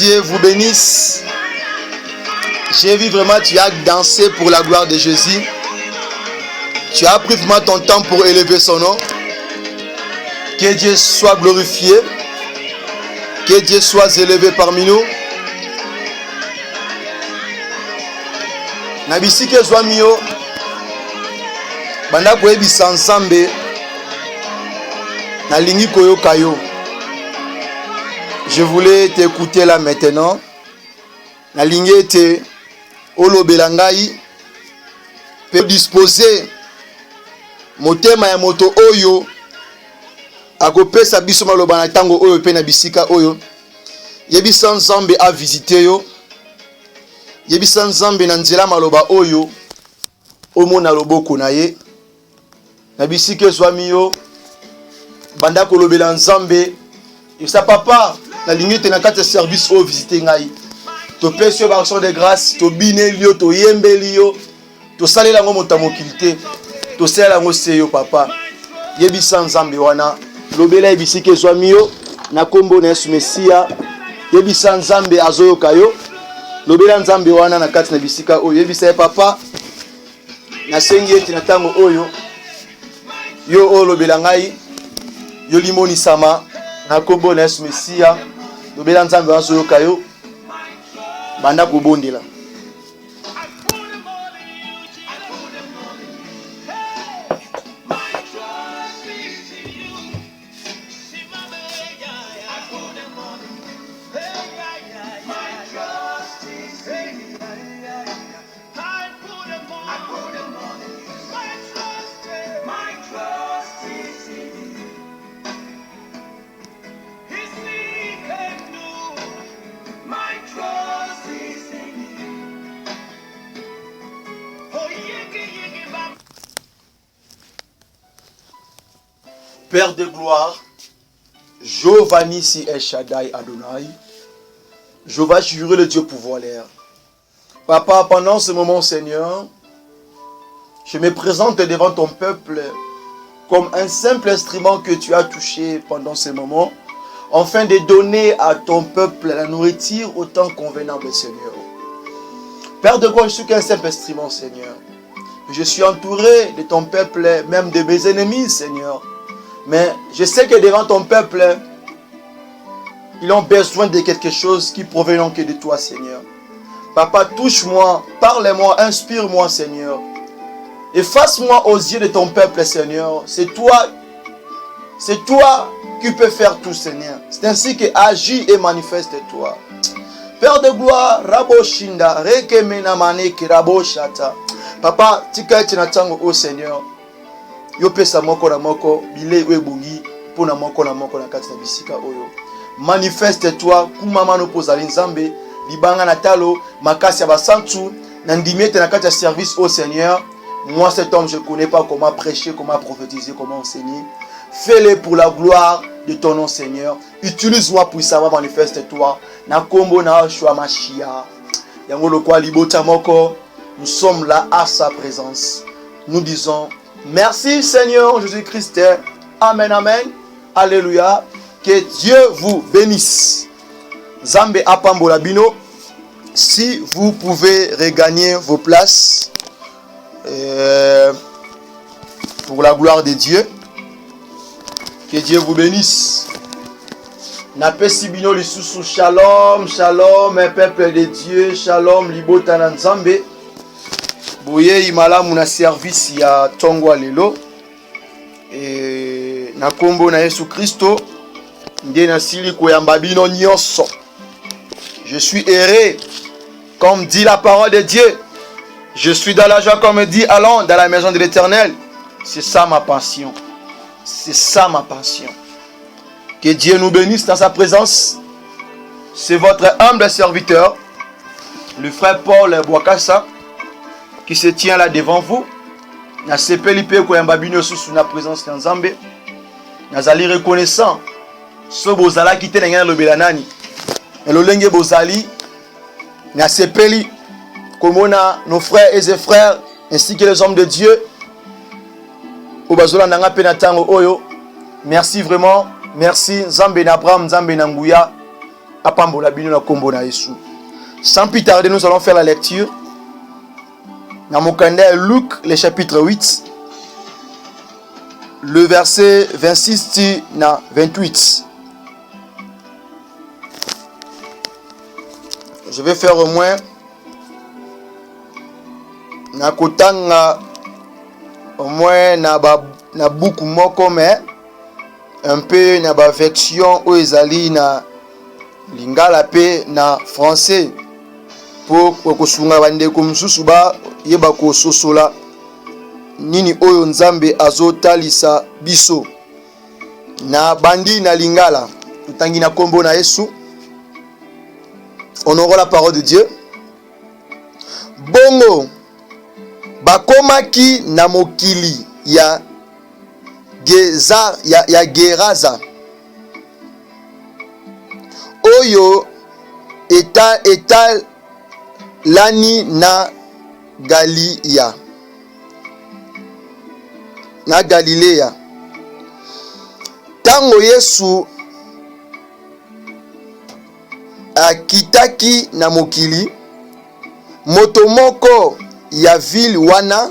Dieu vous bénisse. J'ai vu vraiment, tu as dansé pour la gloire de Jésus. Tu as pris vraiment ton temps pour élever son nom. Que Dieu soit glorifié. Que Dieu soit élevé parmi nous. Nabisike Zwamio. Banda koyebisa Nzambe. Nalingi koyoka yo. Je voulais t'écouter là maintenant. Nalingi te olobela ngai. Peut disposer motema ya moto oyo akopesa biso maloba na tango oyo pe na bisika oyo. Yebisa Nzambe a visiter yo. Yebisa Nzambe na nzela maloba oyo omona loboko na ye. Na bisika Zwami yo banda kolobela Nzambe. Yebisa papa na lingi te na kati ya service oyo visiter ngai. To pesi yo ba action de grâce, to bineli yo, to yembeli yo, to salela ngo motamokilité. To salela ngo seyo papa. Yebisa Nzambe wana lobela yebisike Zwami yo na kombo na Yesu Mesia. Yebisa Nzambe azoyoka yo. Lobela Nzambe wana na kati na bisika oyo. Yebisa papa na sengi eti na tango oyo yo o lobela ngai yo limoni sama na kombo na Yesu Mesia. Lobela Nzambe azoyoka yo banda kubondela. Père de gloire, Jéhovah Nissi El Shaddai Adonai, Jéhovah juré le Dieu pouvoir l'air. Papa, pendant ce moment, Seigneur, je me présente devant ton peuple comme un simple instrument que tu as touché pendant ce moment, afin de donner à ton peuple la nourriture autant convenable, Seigneur. Père de gloire, je suis qu'un simple instrument, Seigneur. Je suis entouré de ton peuple, même de mes ennemis, Seigneur. Mais je sais que devant ton peuple, ils ont besoin de quelque chose qui provient que de toi, Seigneur. Papa, touche-moi, parle-moi, inspire-moi, Seigneur. Efface-moi aux yeux de ton peuple, Seigneur. C'est toi qui peux faire tout, Seigneur. C'est ainsi que agis et manifeste-toi. Père de gloire, Rabo Shinda, Rekemena Maneki, Rabo Shata. Papa, tika etinatango, oh Seigneur. Yo pesa moko na moko bile webungi pona moko na kati na bisika oyo. Manifeste-toi kumama no pozali Nzambe libanga na talo makasi ya basantu na ndimiete na kati ya service au Seigneur. Moi cet homme je connais pas comment prêcher, comment prophétiser, comment enseigner. Fais-le pour la gloire de ton nom, Seigneur. Utilise-moi puissamment, manifeste-toi na kombo na Yeshua Mashiach. Yango lokwa libota moko, nous sommes là à sa présence. Nous disons merci Seigneur Jésus-Christ. Amen, amen. Alléluia. Que Dieu vous bénisse. Zambe apambola bino. Si vous pouvez regagner vos places pour la gloire de Dieu. Que Dieu vous bénisse. Napesi bino lisusu shalom, shalom, peuple de Dieu, shalom, libota na Nzambe. Boye imalamu na service ya tongwa lelo na kombo na Yesu Kristo nde na sili koyamba bino nyonso. Je suis erré comme dit la parole de Dieu. Je suis dans la joie comme dit allons dans la maison de l'Éternel. C'est ça ma passion. C'est ça ma passion. Que Dieu nous bénisse dans sa présence. C'est votre humble serviteur, le frère Paul Bouakassa, qui se tient là devant vous. Na sepeli pe koyamba bino sous la présence de Nzambe. Nazali reconnaissant so bozala kite na ngana lobela nani. Elolenge bozali na sepeli komona nos frères et ses frères ainsi que les hommes de Dieu. Obazola nanga pe na tango oyo. Merci vraiment. Merci Nzambe na Abraham, Nzambe na Nguya. apambola bino na kombo na Yesu. Sans plus tarder, nous allons faire la lecture dans mon calendrier Luc, le chapitre 8, le verset 26 na 28. Je vais faire au moins na kotanga au moins na buku moko mais un peu na ba version o ezali na lingala pe na français pour kosunga bandeko mususu ba yeba ko sosola nini oyo nzambe azotalisa biso na bandi na lingala tutangi na kombo na Yesu. Honorons la parole de Dieu. Bongo bakomaki na mokili ya Geraza oyo eta lani na Galilea. Tango Yesu akitaki na mokili, moto moko ya ville wana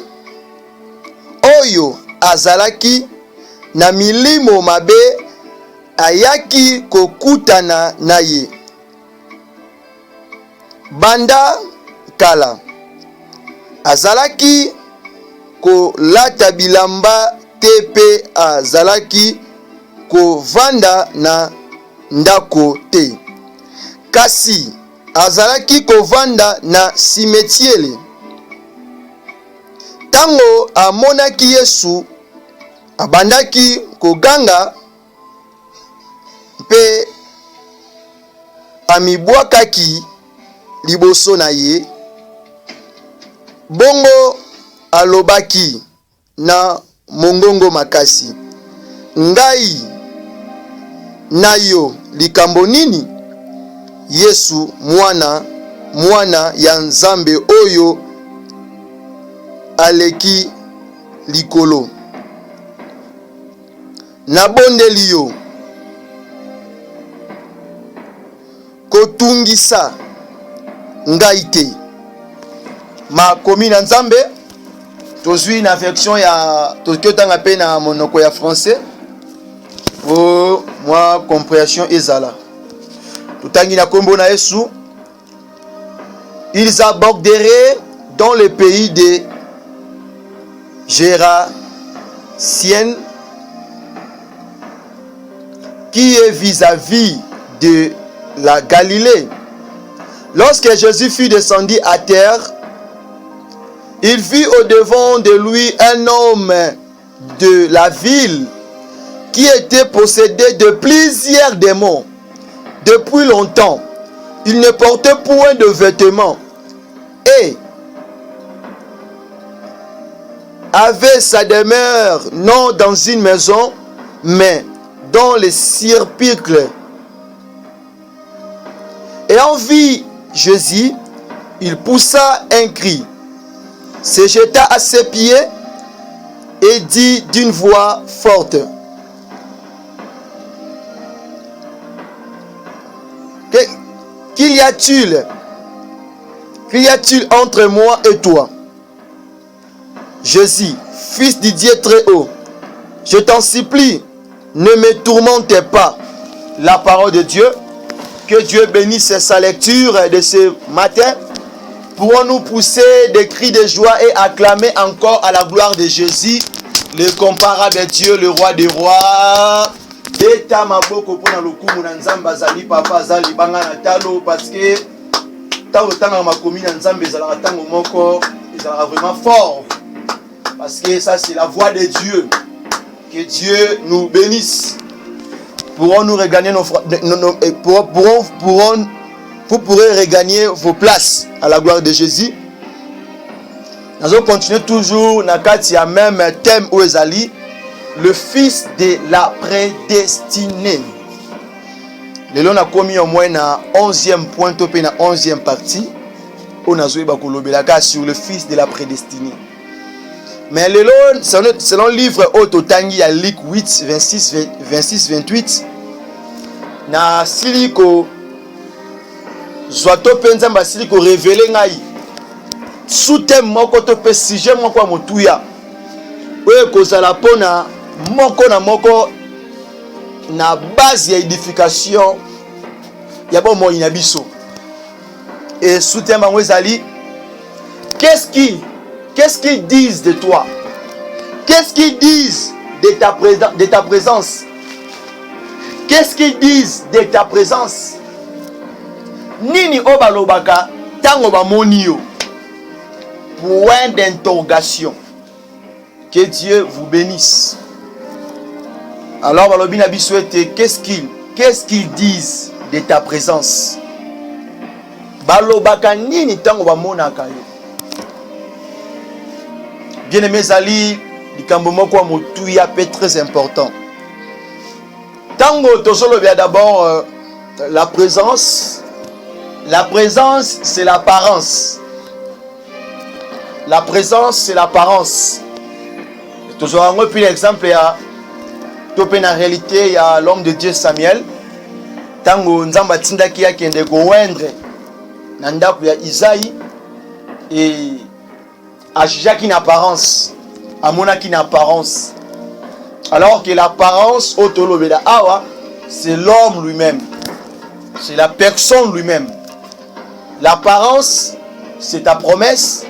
oyo azalaki na milimo mabe ayaki kokutana na ye. Banda kala azalaki kolata bilamba te pe azalaki kovanda na ndako te, kasi azalaki kovanda na simetiele. Tango amonaki Yesu, abandaki koganga pe amibwakaki liboso na ye. Bongo alobaki na mongongo makasi, ngai na yo likambo nini? Yesu mwana ya Nzambe oyo aleki likolo, nabondeli yo kotungisa ngai te. Makomi na Nzambe tozwi na version ya tokotanga pe na monoko ya français pour moi compréhension ezala. Tutangi na kombo na Yesu. Ils aborderaient dans le pays de Gérasienne qui est vis-à-vis de la Galilée. Lorsque Jésus fut descendu à terre, il vit au-devant de lui un homme de la ville qui était possédé de plusieurs démons. Depuis longtemps, il ne portait point de vêtements et avait sa demeure non dans une maison, mais dans les sépulcres. Ayant vu Jésus, il poussa un cri, se jeta à ses pieds et dit d'une voix forte: Qu'y a-t-il entre moi et toi, Jésus, fils du Dieu très haut? Je t'en supplie, ne me tourmente pas. La parole de Dieu. Que Dieu bénisse sa lecture de ce matin. Pourrons-nous pousser des cris de joie et acclamer encore à la gloire de Jésus, le comparable Dieu, le roi des rois. Eta maboko pona lokumu na Nzambe azali papa azali banga na talo, parce que tanga makomi na Nzambe ezalaka tango moko ezalaka vraiment fort, parce que ça c'est la voix de Dieu. Que Dieu nous bénisse. Pourrons-nous regagner vous pourrez regagner vos places à la gloire de Jésus. Nous allons continuer toujours dans le même thème où ezali le fils de la prédestinée. Le long a commis au moins na 11e point topé na 11e partie. On a joué bakolobelaka sur le fils de la prédestinée. Mais le long selon le livre Ototangi à Luc 8 26 28 na siliko Zoato penza mbasili ko révéler ngai. Sous-thème moko to pe sujet moko a motuya. Oye kozala pona moko na moko na base ya édification ya bon mo inabiso. Et sous-thème bango ezali qu'est-ce qu'ils disent de toi? Qu'est-ce qu'ils disent de ta présence? Qu'est-ce qu'ils disent de ta présence? Nini obalobaka tango bamoni yo? Point d'interrogation. Que Dieu vous bénisse. Alors balobi na biso ete qu'est-ce qu'ils disent de ta présence? Balobaka nini tango bamonaka yo? Bien-aimé zali likambo moko ya motuya pe très important. Tango tozolobia d'abord la présence. La présence c'est l'apparence. La présence c'est l'apparence. Toujours un puis l'exemple ya topé na réalité il y a l'homme de Dieu Samuel. Tango nzamba tindaki ya kende ko wendre na ndako ya Isaïe et ajaki na apparence, amonaki na apparence. Alors que l'apparence otolobela awa c'est l'homme lui-même. C'est la personne lui-même. L'apparence c'est ta promesse.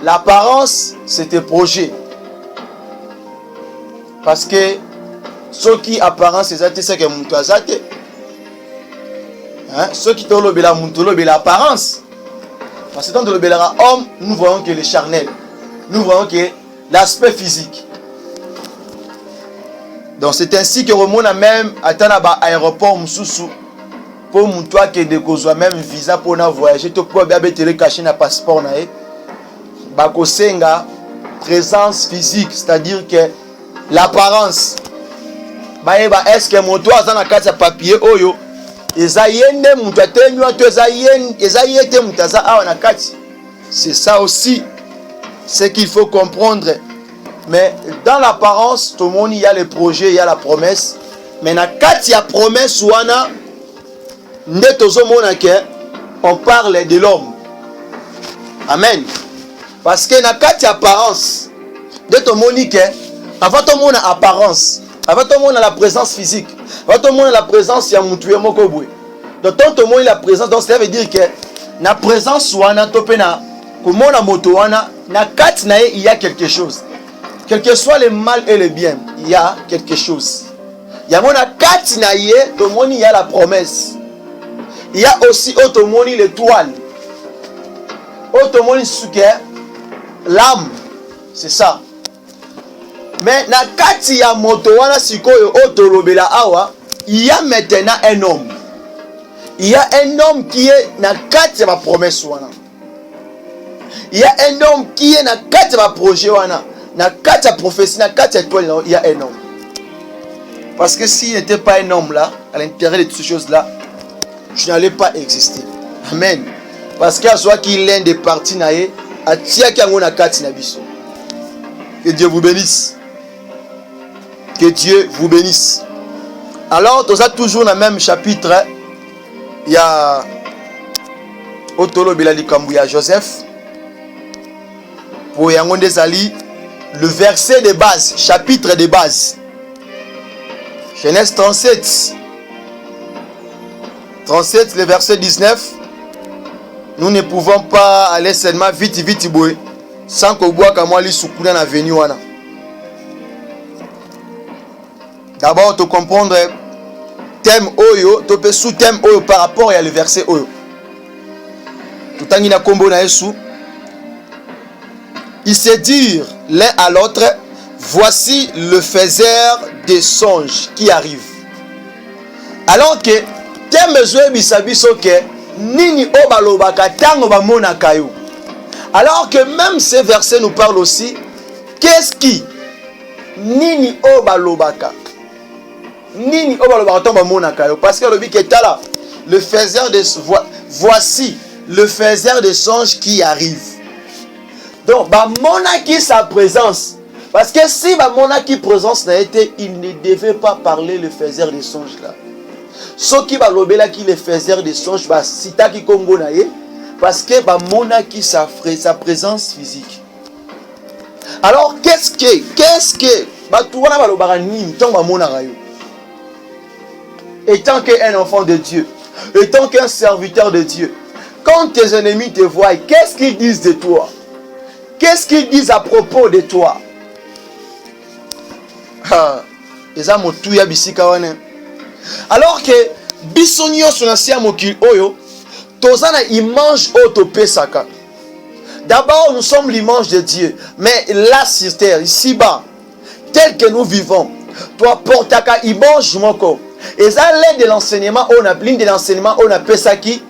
L'apparence c'est tes projets. Parce que ce qui apparence c'est que muntu azate. Hein, ce qui tolobela muntu tolobela apparence. Parce que quand tolobela homme, nous voyons que le charnel. Nous voyons que l'aspect physique. Donc c'est ainsi que remona même atana ba aéroport mususu pour muntu akende kozwa même visa pour na voyager to po bia betele cacher na passeport na e. Ba kosenga présence physique, c'est-à-dire que l'apparence. Baeba est-ce que mon toit na kati ya papier oyo eza yende muntu atenywa to eza yete muntu aza awa na kati. C'est ça aussi ce qu'il faut comprendre. Mais dans l'apparence, tout le monde, il y a le projet, il y a la promesse. Mais na kati ya promesse wana nde tozomona ke on parle de l'homme. Amen. Parce que na kati ya apparence de to moni ke avant tout le monde a apparence, avant tout le monde a la présence physique, avant tout le monde a la présence ya mutu ya moko boye. Donc tout le monde a la présence, donc ça veut dire que na présence wana topé na comment na moto wana na kati na il y a quelque chose. Quel que soit le mal et le bien, il y a quelque chose. Il y a mon kati na ye, tout le monde il y a la promesse. Il y a aussi automoni l'étoile. Automoni suke l'âme. C'est ça. Mais na kati ya moto wana sikoyo otolobela awa, il y a maintenant un homme. Il y a un homme qui est na kati ya ma promesse wana. Il y a un homme qui est na kati ya ma projet wana. Na kati ya prophétie, na kati ya étoile, il y a un homme. Parce que s'il n'était pas un homme là, à l'intérieur de toutes ces choses là, tu n'allais pas exister. Amen. Parce qu'il y a soit qu'il est des parties naïe, à tia qui a na kati na biso. Que Dieu vous bénisse. Que Dieu vous bénisse. Alors, dans ça toujours dans le même chapitre, il y a Otolo Bilali Kambouya Joseph. Pour Yangonde Zali, le verset de base, chapitre de base. Genèse 37. 37, le verset 19. Nous ne pouvons pas aller seulement vite boué sans qu'on boit comme moi les soukuna na venu wana. D'abord, tu comprendre thème oyo, tu peux sous-thème oyo par rapport à le verset oyo. Tout en ina kombo na yesu. Ils se dirent l'un à l'autre, voici le faiseur des songes qui arrive. Alors que thème zoe bisabiso ke nini obalobaka tango ba monaka yo. Alors que même ce verset nous parle aussi, qu'est-ce qui nini obalobaka. Nini obalobaka tango ba monaka yo, parce que le bik est là, le faiseur des voici le faiseur des songes qui arrive. Donc ba monaki sa présence. Parce que si ba monaki présence n'a été, il ne devait pas parler le faiseur des songes là. Ceux qui va lobela qui les faisait des songes, bah sita qui Congo naïe, parce que bah mona qui sa présence physique. Alors qu'est-ce que bah tout le monde va lobara ni tant bah mona rayo. Étant qu'un enfant de Dieu, étant qu'un serviteur de Dieu, quand tes ennemis te voient, qu'est-ce qu'ils disent de toi? Qu'est-ce qu'ils disent à propos de toi? Alors que bisonio sonasia mokili oyo tozana image autopesaka. D'abord nous sommes l'image de Dieu, mais là sur terre ici bas tel que nous vivons, toi portaka image moko. Et ça l'aide de l'enseignement on a l'une de l'enseignement on a pesaki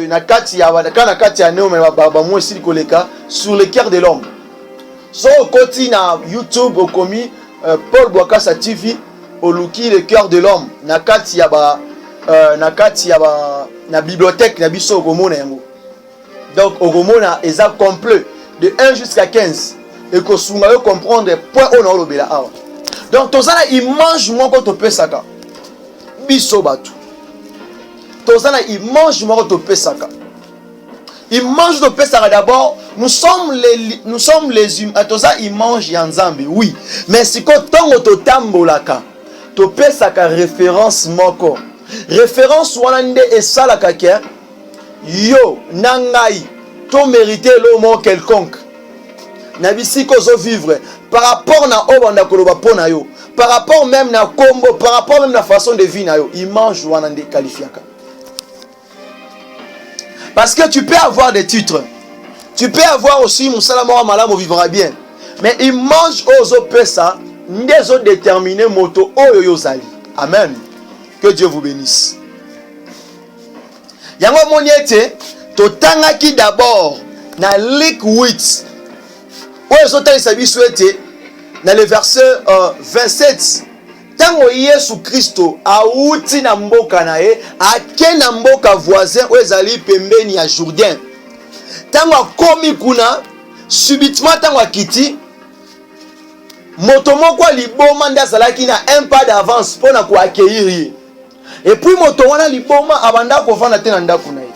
nakati ya nakati ya neo ba moi ici koleka sur le cœur de l'homme. So koti na YouTube okomi Paul Bwakasa TV oluki le cœur de l'homme nakati ya ba na bibliothèque na biso okomona yango. Donc okomona eza complet de 1 jusqu'à 15 et ko sunga yo comprendre point on olobela awa. Donc tozana image moko topesaka biso batu. Tozana image moko topesaka. Image topesaka d'abord nous sommes les humains. Toza image ya Nzambe oui, mais siko tongo totambolaka topesaka référence moko. Référence wana nde esalaka ke yo nangai to mériter l'homme quelconque. Na bisiko zo vivre par rapport na obanda koloba pona yo, par rapport même na kombo, par rapport même na façon de vie na yo, image wana nde qualifiaka. Parce que tu peux avoir des titres, tu peux avoir aussi Moussalama Malam vivra bien, mais image ozo pesa ndezo déterminer moto oyo yo zali. Amen. Que Dieu vous bénisse. Yango moniete totanga ki d'abord na Luc 8. Oyo talisa biso ete na le verset 27. Tango Yesu Kristo auti na mboka na ye, ake na mboka voisin oyo ezali pembeni ya Jourdain. Tango akomi kuna, subitement tango akiti, moto moko liboma nde azalaki na un pas d'avance mpona ko accueillir ye. Et puis moto wana liboma abanda kovanda te na ndako na ye.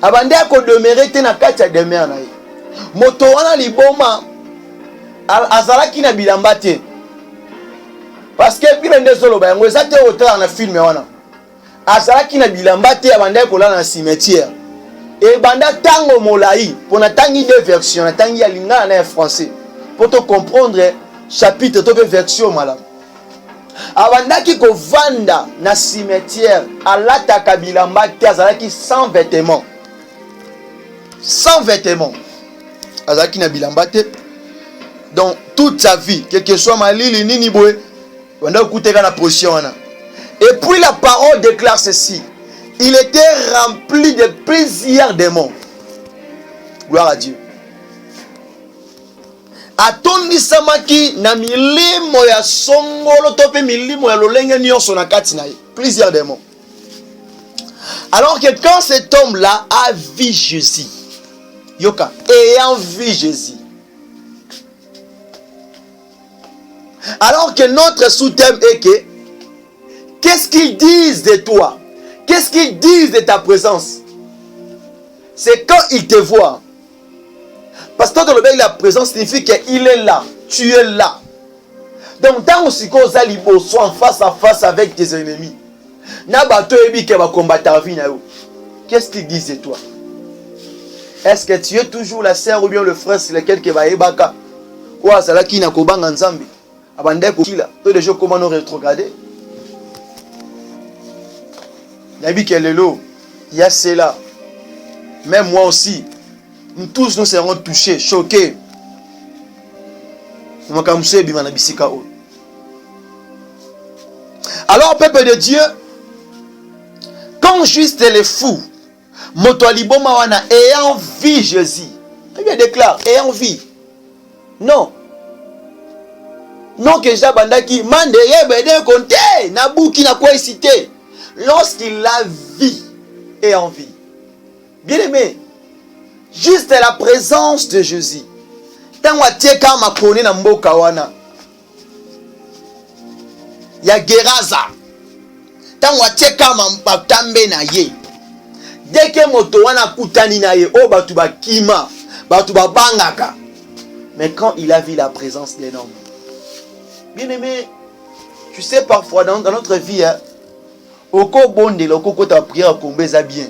Abanda ko demeurer te na kati ya demeure na ye. Moto wana liboma azalaki na bilamba te. Parce que bile ndezolo ba yango ezate otala na film wana. Azalaki na bilamba te abanda ko la na cimetière. Et banda tango molai pona tangi deux versions, na tangi ya lingala na français. Pour te comprendre chapitre to version malamu. Abandaki ko vanda na cimetière alataka bilamba te azalaki sans vêtements. Sans vêtements. Azalaki na bilamba te. Donc toute sa vie, quel que soit malili nini boye, on a écouté la position. Et puis la parole déclare ceci. Il était rempli de plusieurs démons. Gloire à Dieu. Atondi samaki na milimo ya songolo tope milimo ya lolenge nyonso na kati na ye. Plusieurs démons. Alors que quand cet homme-là a vu Jésus, Yoka, ayant vu Jésus, alors que notre sous-thème est que qu'est-ce qu'ils disent de toi? Qu'est-ce qu'ils disent de ta présence? C'est quand ils te voient. Parce que dans la présence signifie qu'il est là. Tu es là. Donc, dans le libo, soit en face à face avec tes ennemis. Qu'est-ce qu'ils disent de toi? Est-ce que tu es toujours la sœur ou bien le frère sur lequel tu vas ébaka? Ou à cela qui n'a qu'au bang ensemble? Tous les jours, comment nous rétrograder? Il y a cela. Même moi aussi. Nous tous nous serons touchés, choqués. Alors, peuple de Dieu, quand juste les fous, ayant vu Jésus, il déclare, ayant vu. Non. Non, que Jabandaki mande yebede konte, nabuki na quoi cité. Lorsqu'il l'a vu et en vie. Bien aimé, juste la présence de Jésus. Tant wateka makone na mboka wana. Ya Geraza. Tant watie kama mpatambe na ye. Dès que moto wana kutani na ye, oh batuba kima, batuba bangaka. Mais quand il a vu la présence d'un homme, bien aimé, tu sais parfois dans notre vie, oko bonde loko kota prière komba za bien.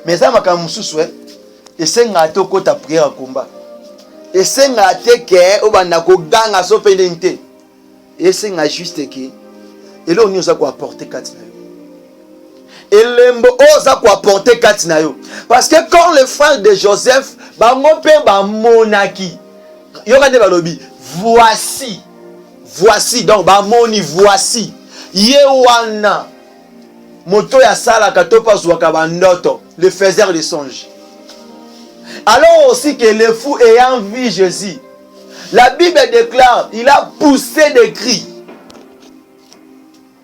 Mais ça maka mususu et senga to kota prière komba. Et senga te ke obanda ko ganga so pendente. Et senga juste ke et là on nous a quoi apporter katina. Et lembo oza quoi apporter katina yo. Parce que quand le frère de Joseph ba ngope ba monaki. Yokande ba lobi voici donc ba moni voici yewana moto ya sala katopa zwaka bandoto le faiseur de songes. Alors aussi que le fou ayant vu Jésus, la Bible déclare, il a poussé des cris.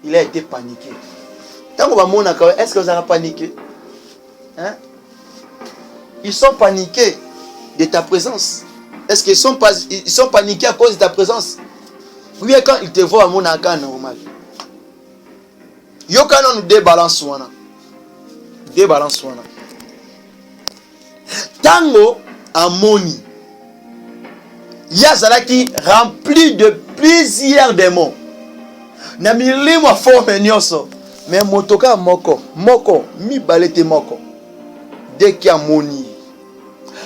Il a été paniqué. Tant qu'on va montrer, est-ce que vous avez paniqué? Hein? Ils sont paniqués de ta présence. Est-ce qu'ils sont paniqués à cause de ta présence? Oui, quand ils te voient à mon accord normal. Yo quand on débalance wana. Débalance wana. Tango amoni. Yazalaki rempli de plusieurs démons. Na milimo forme nyoso. Mais motoka moko mi balete moko. Dès qu'il amoni.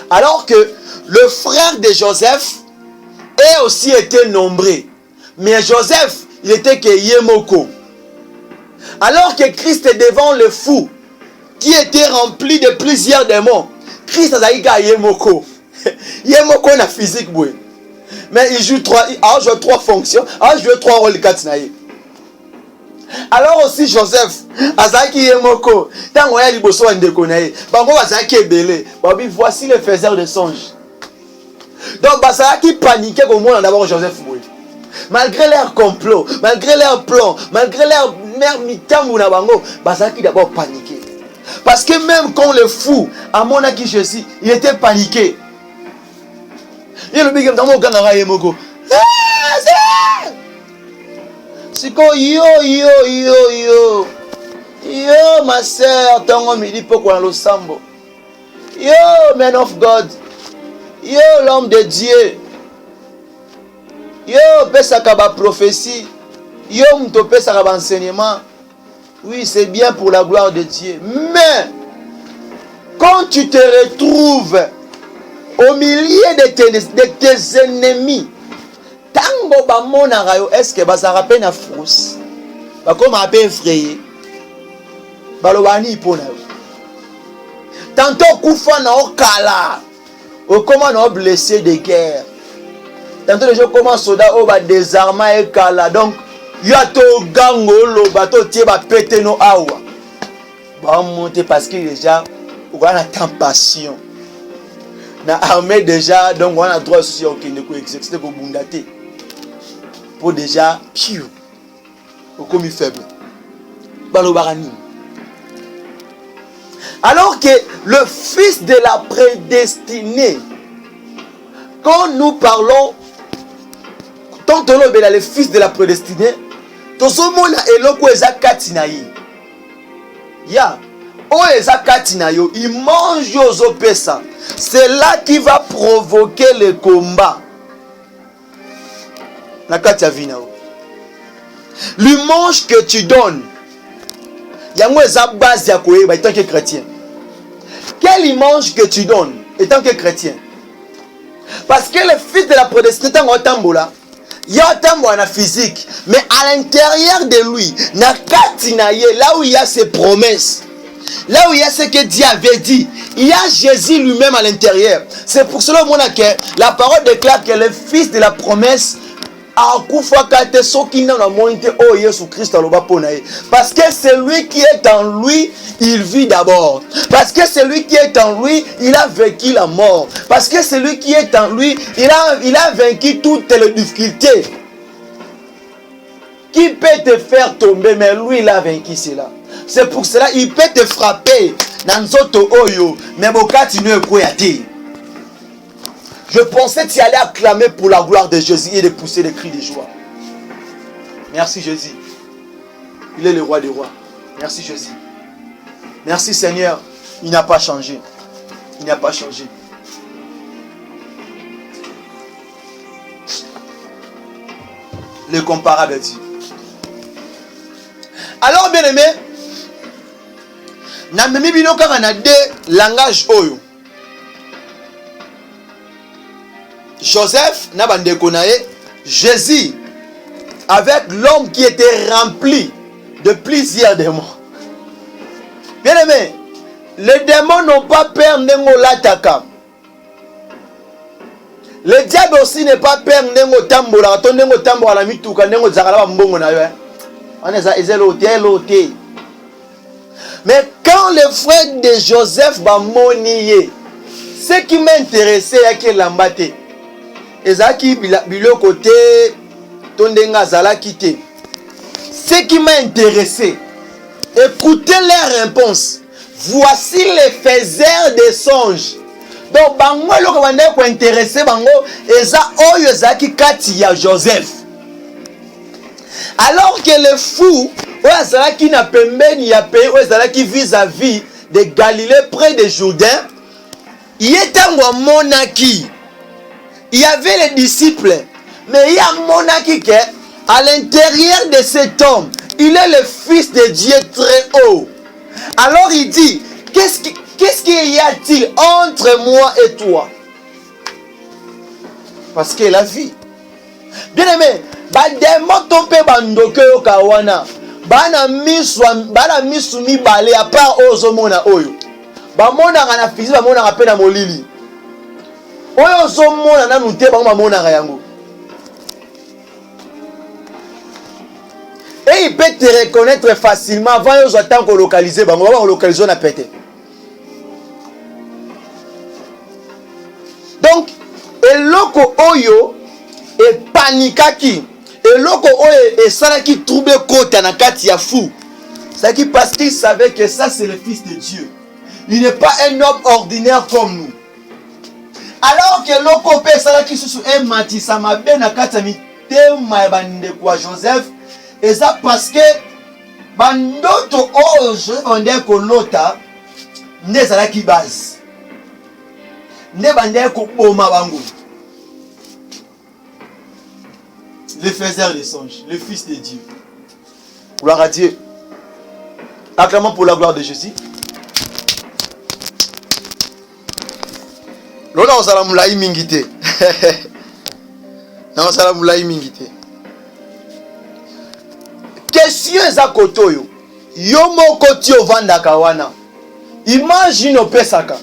Alors que le frère de Joseph a aussi été nombré. Mais Joseph, il était que Yemoko. Alors que Christ est devant le fou, qui était rempli de plusieurs démons, Christ a dit Yemoko. Yemoko na physique, oui. Mais il joue trois fonctions, il joue trois rôles. Alors aussi Joseph, Azaki Yemoko, tant qu'on a dit Bosso en déconné, Bango Azaki Ebele, voici le faiseur de songes. Donc Bazaki paniquait comme moi d'abord Joseph Moué. Malgré leur complot, malgré leur plan, malgré leur mère mitamou na bango, Bazaki d'abord paniqué. Parce que même quand le fou a mon acquis Jésus, il était paniqué. Il le big dans mon canara Yemoko. C'est quoi yo ma sœur, tango midi pourquoi le sambo. Yo man of God. Yo l'homme de Dieu. Yo pesaka ba prophétie. Yo mto pesaka ba enseignement. Oui, c'est bien pour la gloire de Dieu. Mais quand tu te retrouves au milieu de tes ennemis, tango ba monara yo, est-ce que ba ça rappelle na frousse? Ba comme un peu effrayé. Ba lo bani pona yo. Tantôt kufa na okala. Ou comment on a blessé de guerre. Tantôt les gens commencent soda au bas désarmé et kala. Donc, il y a tout gango, le bateau tie va péter nos awa. Bah monter parce que déjà, on a tant passion. Na armée déjà, donc on a droit aussi au Kenya pour exercer pour bundate. Pour déjà, piou. Au comme faible. Balo barani. Alors que le fils de la prédestinée, quand nous parlons, tant que le fils de la prédestinée, tout ce monde est là où il mange aux opessa. C'est là qui va provoquer le combat. La katia vinao. L'image que tu donnes, il y a une base en tant que chrétien. Quelle image que tu donnes étant que chrétien? Parce que le fils de la prédestinée, il y a un tambour en physique, mais à l'intérieur de lui, là où il y a ses promesses, là où il y a ce que Dieu avait dit, il y a Jésus lui-même à l'intérieur. C'est pour cela que la parole déclare que le fils de la promesse parce que celui qui est en lui, il vit d'abord. Parce que celui qui est en lui, il a vaincu la mort. Parce que celui qui est en lui, il a vaincu toutes les difficultés. Qui peut te faire tomber, mais lui, il a vaincu cela. C'est pour cela il peut te frapper. Mais je pensais que tu allais acclamer pour la gloire de Jésus et de pousser des cris de joie. Merci Jésus. Il est le roi des rois. Merci Jésus. Merci Seigneur. Il n'a pas changé. Il n'a pas changé. Le comparable dit. Alors bien aimé, na memi bino kaka na deux langages oyo. Joseph na bandeko na ye, Jésus avec l'homme qui était rempli de plusieurs démons. Bien aimé, les démons n'ont pas peur n'engo lataka. Le diable aussi n'est pas peur n'engo tambola, to n'engo tambola la mituka n'engo zakala mbongo na yo. On est à ezeloté. Mais quand le frère de Joseph va monier, ce qui m'intéressait à que l'ambate, ezaki bilo côté tondenga zala quitté. Ce qui m'a intéressé, écoutez les réponses. Voici les faiseurs des songes. Donc bango loko bande ko intéressé bango eza oyo ezaki kati ya Joseph. Alors que le fou oyo azalaki na pembeni ya pays oyo ezalaki vis-à-vis de Galilée près de Jourdain, il était en monaki. Il y avait les disciples, mais il y a monaki que à l'intérieur de cet homme, il est le fils de Dieu très haut. Alors il dit, qu'est-ce qu'il y a-t-il entre moi et toi? Parce que la vie. Bien aimé, bademo tope bandoke yo kawana. Bana misu mi balé à part ozomona oyo. Ba mona na fizi ba mona pe na molili. Oyo ozomona na nute ba mona yango. Et il peut te reconnaître facilement avant de attendre qu'on localise. On va localiser na pété. Donc, eloko oyo et panikaki. Eloko oyo et ça qui trouble côté na kati ya fou. C'est qui parce qu'il savait que ça c'est le fils de Dieu. Il n'est pas un homme ordinaire comme nous. Alors que loko pe ça qui sous un matissa ma ben na kati mi tema bande kwa Joseph. Et ça parce que bandoto ojo onde ko lota ne zala ki base. Ne bande ko boma bango. Le faiseur des songes, le fils de Dieu. Gloire à Dieu. Acclamons pour la gloire de Jésus. Lola osala mulai mingite. Na osala mulai mingite. Question za kotoyo. Yo moko ti ovandaka wana. Imagine opesaka.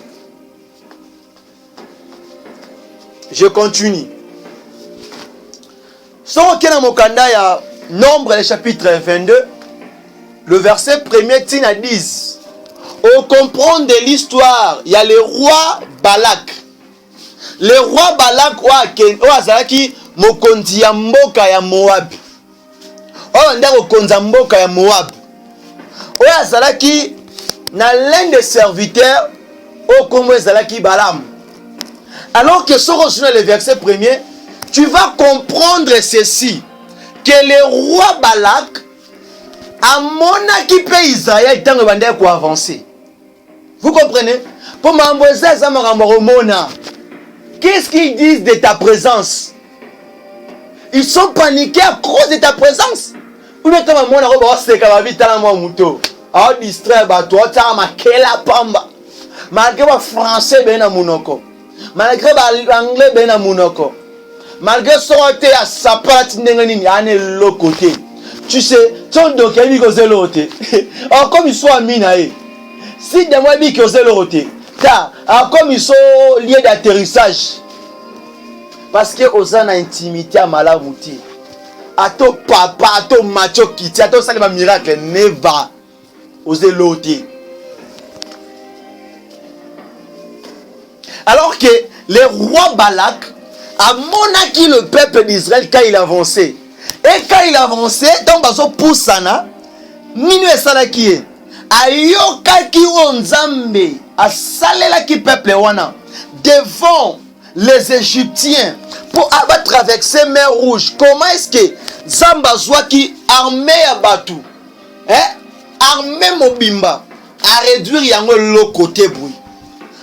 Je continue. Sans aucun mokanda ya Nombre le chapitre 22, le verset 1er tina 10. Au comprendre de l'histoire, il y a le roi Balak. Le roi Balak wa azalaki mokonzi ya mboka ya Moab. Oyo ndako konza mboka ya Moab. Oyo azalaki na l'un des serviteurs au kombo ezalaki Balaam. Alors que sur le verset 1er, tu vas comprendre ceci, que le roi Balak a monaki pe Israël tant que bande ko avancer. Vous comprenez? Pour m'embrasser ça mona. Qu'est-ce qu'ils disent de ta présence? Ils sont paniqués à cause de ta présence. Ou bien comme mona roba c'est ka vite la moi muto. A distraire ba toi ta makela pamba. Malgré ba français ben na munoko. Malgré ba anglais ben na munoko. Malgré son côté à sa part n'engani ane l'autre côté. Tu sais, ton dossier dit que c'est l'autre. Alors comme ils sont amis naé. Si de moi dit que c'est l'autre. Ta, alors comme ils sont liés d'atterrissage. Parce que aux en intimité à malamuti. À ton papa, à ton macho kiti, à ton salima miracle ne va oser l'autre. Alors que le roi Balak a monaki le peuple d'Israël quand il avançait. Et quand il avançait, donc baso poussana, minu esala qui est. Ayoka ki onzambe, a salela ki peuple wana devant les Égyptiens pour abattre avec ces mers rouges. Comment est-ce que Zamba soit qui armé à Batou? armée mobimba à réduire yango le côté bruit.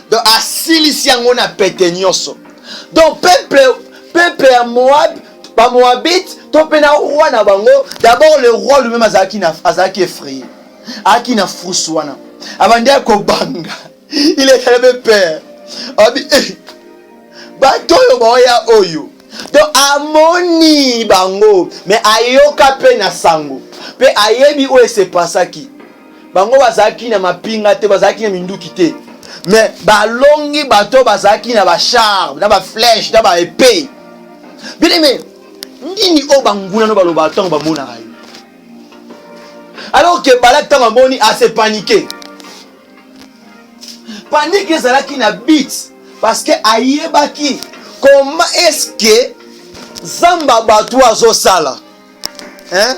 Donc à silisi yango na pete nyonso. Donc peuple à Moab, pas Moabite, to pena roi na bango, d'abord le roi lui-même azaki effrayé. Aki na fruswana. Abandi ko banga. Il est tellement peur. Abi bato yo boya oyo. Donc amoni bango mais ayoka pe na sango. Pe ayebi o se pasaki. Bango bazaki na mapinga te bazaki na minduki te. Mais balongi bato bazaki na ba char, na ba flèche, na ba épée. Bien mais nini o banguna no baloba tango ba mona rayo. Alors que Balak tango moni a se paniqué. Panique ezalaki na bit parce que ayebaki comment est-ce que Zamba bato azo sala. Hein?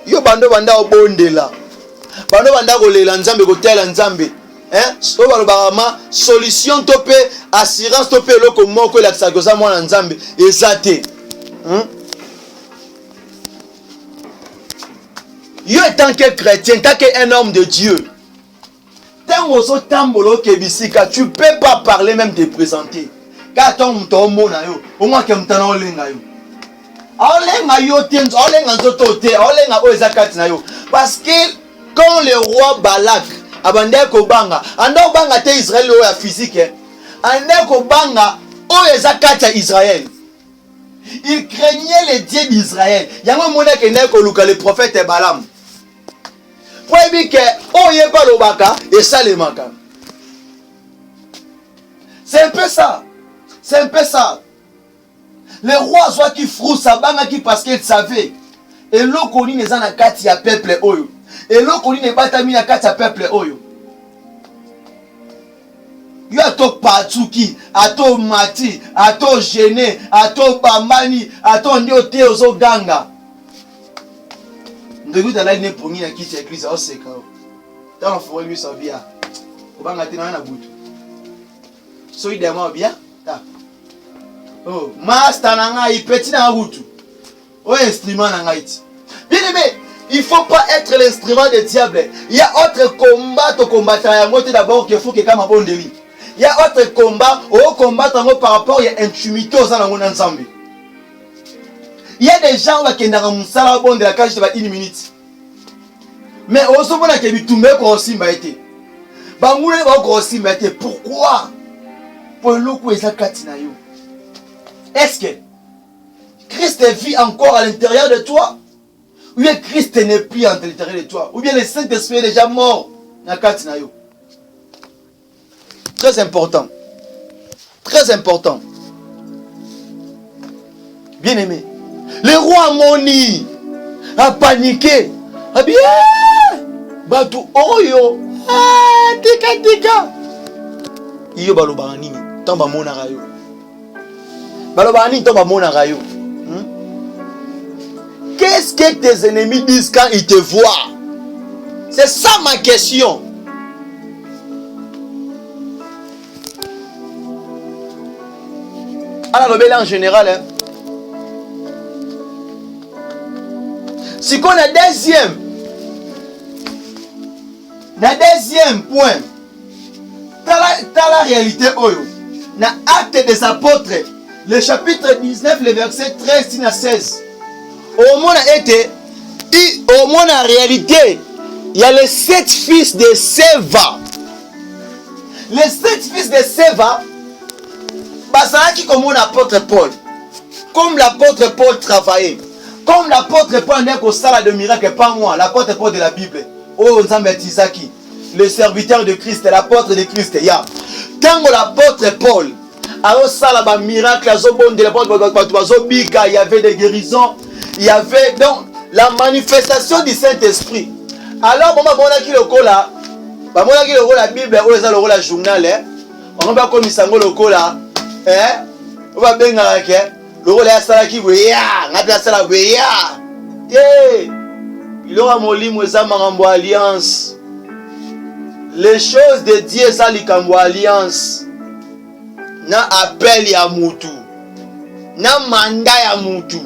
Yo bando banda obondela. Bando banda kolela nzambe kotela nzambe. Hein? So balobama solution topé assurance topé loko moko la tsagoza mwana nzambe ezate. Yo étant que chrétien, tant qu'un homme de Dieu, tu peux pas parler même te présenter. Car ton mona yo, au moins que mtana olenga yo. Olenga yo tenzo, olenga zotote, olenga o ezakati na yo. Parce que quand le roi Balak abandé ko banga, ando banga te Israël o ya physique, ande ko banga o ezakati ya Israël. Il craignait les dieux d'Israël. Yango mona ke ne ko luka le prophète Balaam. Pour dire que on y est pas le baka et ça les manque. C'est un peu ça. C'est un peu ça. Le roi soit qui froute sa banga qui parce qu'il savait. Et l'eau qu'on y n'est en a quatre ya peuple oyo. Et l'eau qu'on y n'est pas mis à quatre ya peuple oyo. Yo ato patsuki, ato mati, ato gêné, ato bambani, ato ndiote ozo ganga. Ndegu dalai ne pongi na kiti église au seka. Tant faut lui sa bien. Obanga tina na butu. So idema bien. Ta. Oh, master na ngai petit na butu. O instrument na ngai. Bien aimé, il faut pas être l'instrument du diable. Il y a autre combat to combattre ya moto d'abord qu'il faut que kama bondeli. Il y a autre combat au combattre par rapport à intimité aux gens na ensemble. Il y a des gens qui sont dans le bon de la cage de 1 minute. Mais on se voit que tu mets aussi été. Pourquoi? Pour le coup, est-ce que Christ vit encore à l'intérieur de toi? Ou bien Christ n'est plus à l'intérieur de toi? Ou bien le Saint-Esprit est déjà mort? Très important. Très important. Bien aimé. Le roi Moni a paniqué. A bien, batu oyo, tika. Iyo balobana nini? Tamba mona rayo. Balobana nini tamba mona rayo? Qu'est-ce que tes ennemis disent quand ils te voient? C'est ça ma question. Alors le bel en général, hein. Si qu'on a deuxième point, t'as la réalité oyo. Na acte des apôtres, le chapitre 19, le verset 13 à 16. Au monde a été, au monde en réalité, il y a les 7 fils de Séva. Les 7 fils de Séva, ça qui comme l'apôtre Paul. Comme l'apôtre Paul travaillait. Comme l'apôtre Paul n'est qu'au salle de miracle, pas moi, l'apôtre Paul de la Bible. Oh, Nzambetizaki, le serviteur de Christ, l'apôtre de Christ. Tant que l'apôtre Paul a au salle de miracle, il y avait des guérisons, il y avait donc la manifestation du Saint-Esprit. Alors, la Bible, le journal, on va comme ça, on va bien le rôle est ça qui veut il aura molli Marambo alliance. Les choses de Dieu ça likambo alliance. Na appel ya mutu. Na manda ya mutu.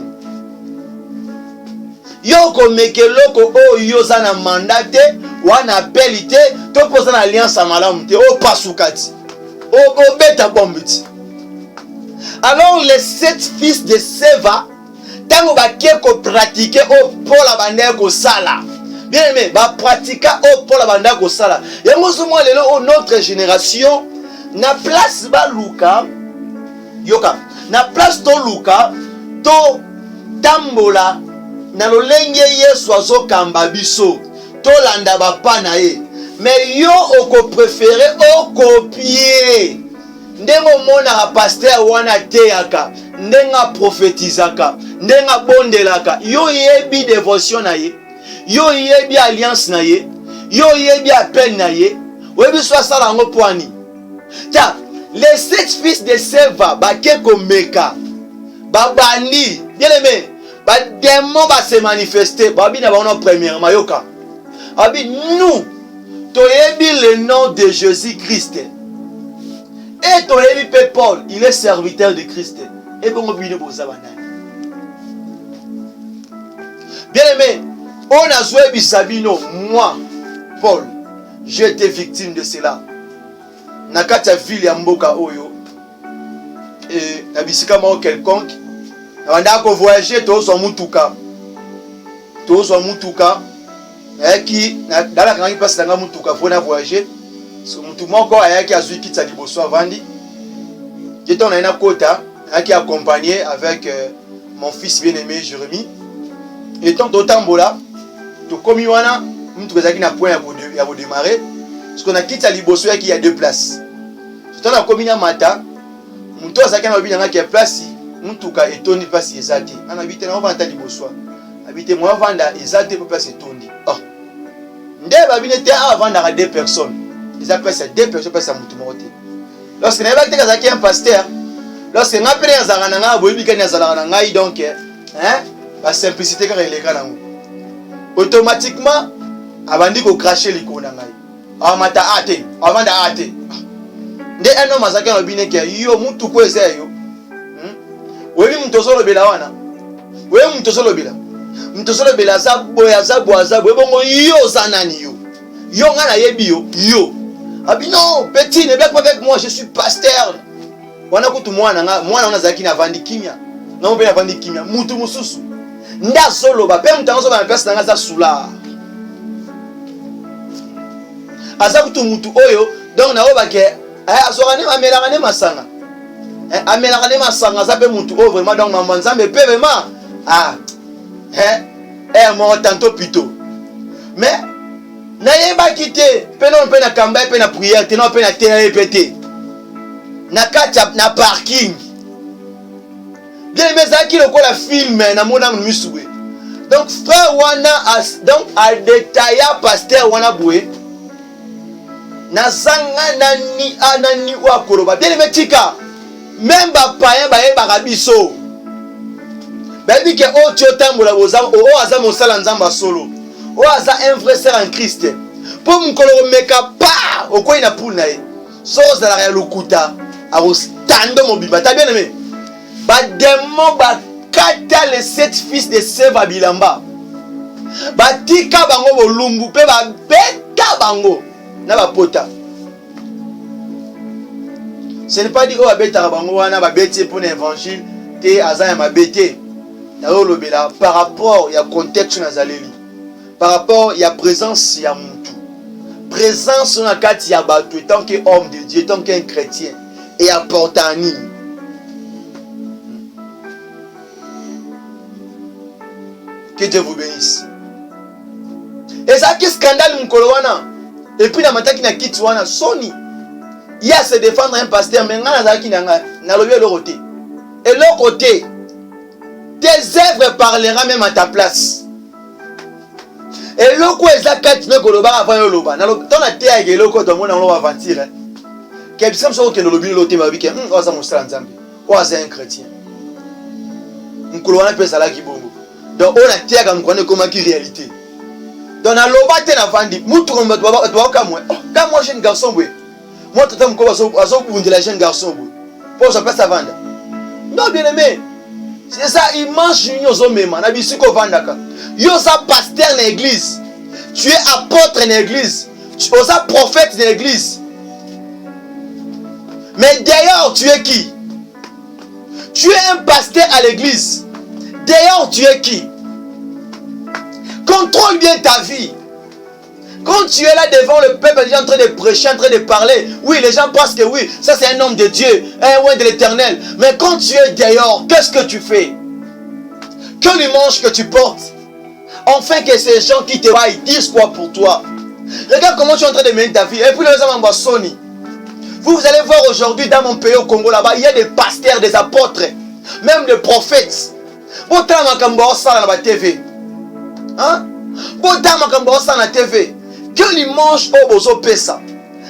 Yo komeke loko oyo za na mandat te, wana appel te, to posa na alliance malamu te, o pasukati. O beta bombiti. Alors les 7 fils de Seva, tango bakie ko pratiquer o pola banda ko sala. Bien aimé, ba pratika o pola banda ko sala. Yango somo lelo notre génération na place ba Luka yoka. Na place to Luka to tambola na lolenge Yesu azokamba biso to landa bapa na ye. Mais yo oko préféré o copier. Ndengo mona pasteur wana teyaka, ndenga prophétisaka, ndenga bondelaka. Yo yebi dévotion na ye. Yo yebi alliance na ye. Yo yebi appel na ye. Webi so sala ngo poani. Tiens, les 7 fils de Seva baké komeka. Babandi, bien aimé. Ba démon va se manifester. Babi na ba première mayoka. Abi nous toyebi le nom de Jésus-Christ. Et toyebi Paul, il est serviteur de Christ. Et bon bino bozabana. Bien aimé, on a joué bisabino, moi Paul, j'ai été victime de cela. Nakata ville ya mboka oyo et na bisika mo quelconque. Wanda ko voyager to so mutuka. To so mutuka. Qui dala kangi passe dans mutuka pour na voyager. So mutu moko ayaki azui kitsa liboso avandi. J'étais on a une kota qui accompagné avec mon fils bien-aimé Jérémie. Et tant d'otambola to komi wana mutu kezaki na point ya bo démarrer. Parce qu'on a quitté liboso yaki il y a 2 places. Tout na komi na mata mutu azaki na bina ngaki ya place mutuka etoni place ezati. Ana bité na vanta liboso. Habité moi vanda ezati pour place etondi. Oh. Nde babine te avant d'avoir 2 personnes. Ils appellent ça 2 personnes parce que mutu moté. Lorsque na bakte kazaki un pasteur, lorsque nga pene azanga nga boyebi kani azala na ngai donc la simplicité quand il est là automatiquement abandi ko cracher likolo na ngai. Amata ate, avant da ate. Nde un homme azaki na bine ke yo mutu ko eza yo. Webi mutu solo bela wana. Webi mutu solo bela. Mutu solo bela za boya za boaza bongo yo zanani yo. Yo nga na yebi yo. Yo. Abi non, petit, ne viens pas avec moi, je suis pasteur. Wana kutu mwana nga, mwana wana zaki na vandi kimia. Na mpe na vandi kimia, mutu mususu. Nda solo ba, pe mutu ngo ba pesa nga za sula. Asa kutu mutu oyo, donc na oba ke azorane amelanga ne masanga. Amelanga ne masanga za pe mutu o vraiment donc maman nzambe pe vraiment moi tantôt plutôt. Mais na yeba kité penon pe na kamba pe na prière te non pe na terre répété na kacha na parking bien mais ça qui le ko la film na mona musoué donc frère wana donc a détaillé pasteur wana boué na sanga nani anani wa koroba bien mais tika même ba païen ba e ba biso ba bi ke o tiotambola bozam o azam osala nzamba solo. O aza un vrai sœur en Christ. Pour me meka pa o ko ina poule na ye. So za la lokuta a o stando mobiba. Ta bien aimé. Ba démon ba kata les 7 fils de Seva bilamba. Ba tika bango bolumbu pe ba beta bango na ba pota. Ce n'est pas dit o ba beta bango wana ba beti pour l'évangile te aza ya mabete. Na o lobela par rapport ya contexte na zaleli. Par rapport à la présence de Moutou. Présence dans la carte de Batou, tant qu'homme de Dieu, tant qu'un chrétien. Et à Portani. Que Dieu vous bénisse. Et ça, quel scandale, Mkolowana. Et puis, la matin qui n'a quitté Wana, Sony. Il y a se défendre un pasteur, mais il y a l'autre côté. Et l'autre côté, tes œuvres parleront même à ta place. Et loko ezakati me koloba avant yo loba na ton na tea ke loko to mona lo aventure ke bisam so ke lobi lo te ba bike o za mosala nzambe o za un chrétien nkolo wana pesa la ki bongo donc on a tea ka mkone koma ki réalité donc na loba te na vandi mutu ko mba to ka moi jeune garçon bwe moi tata mko azo bundela jeune garçon bwe pour ça passe à vendre non bien aimé C'est ça, il mange yozo mema. Na bisiko vandaka. Yoza pasteur dans l'église. Tu es apôtre dans l'église. Tu es prophète dans l'église. Mais d'ailleurs, tu es qui? Tu es un pasteur à l'église. D'ailleurs, tu es qui? Contrôle bien ta vie. Quand tu es là devant le peuple, en train de prêcher, en train de parler, oui, les gens pensent que oui, ça c'est un homme de Dieu, un roi de l'éternel. Mais quand tu es dehors, qu'est-ce que tu fais? Quel image que tu portes? Enfin que ces gens qui te voient, ils disent quoi pour toi? Regarde comment tu es en train de mener ta vie. Et puis les gens vont Sony. Vous allez voir aujourd'hui dans mon pays au Congo là-bas, il y a des pasteurs, des apôtres, même des prophètes. Bon, tu as ça dans la TV. Hein? Bon, tu as ça dans la TV. Quel image au bozo pesa?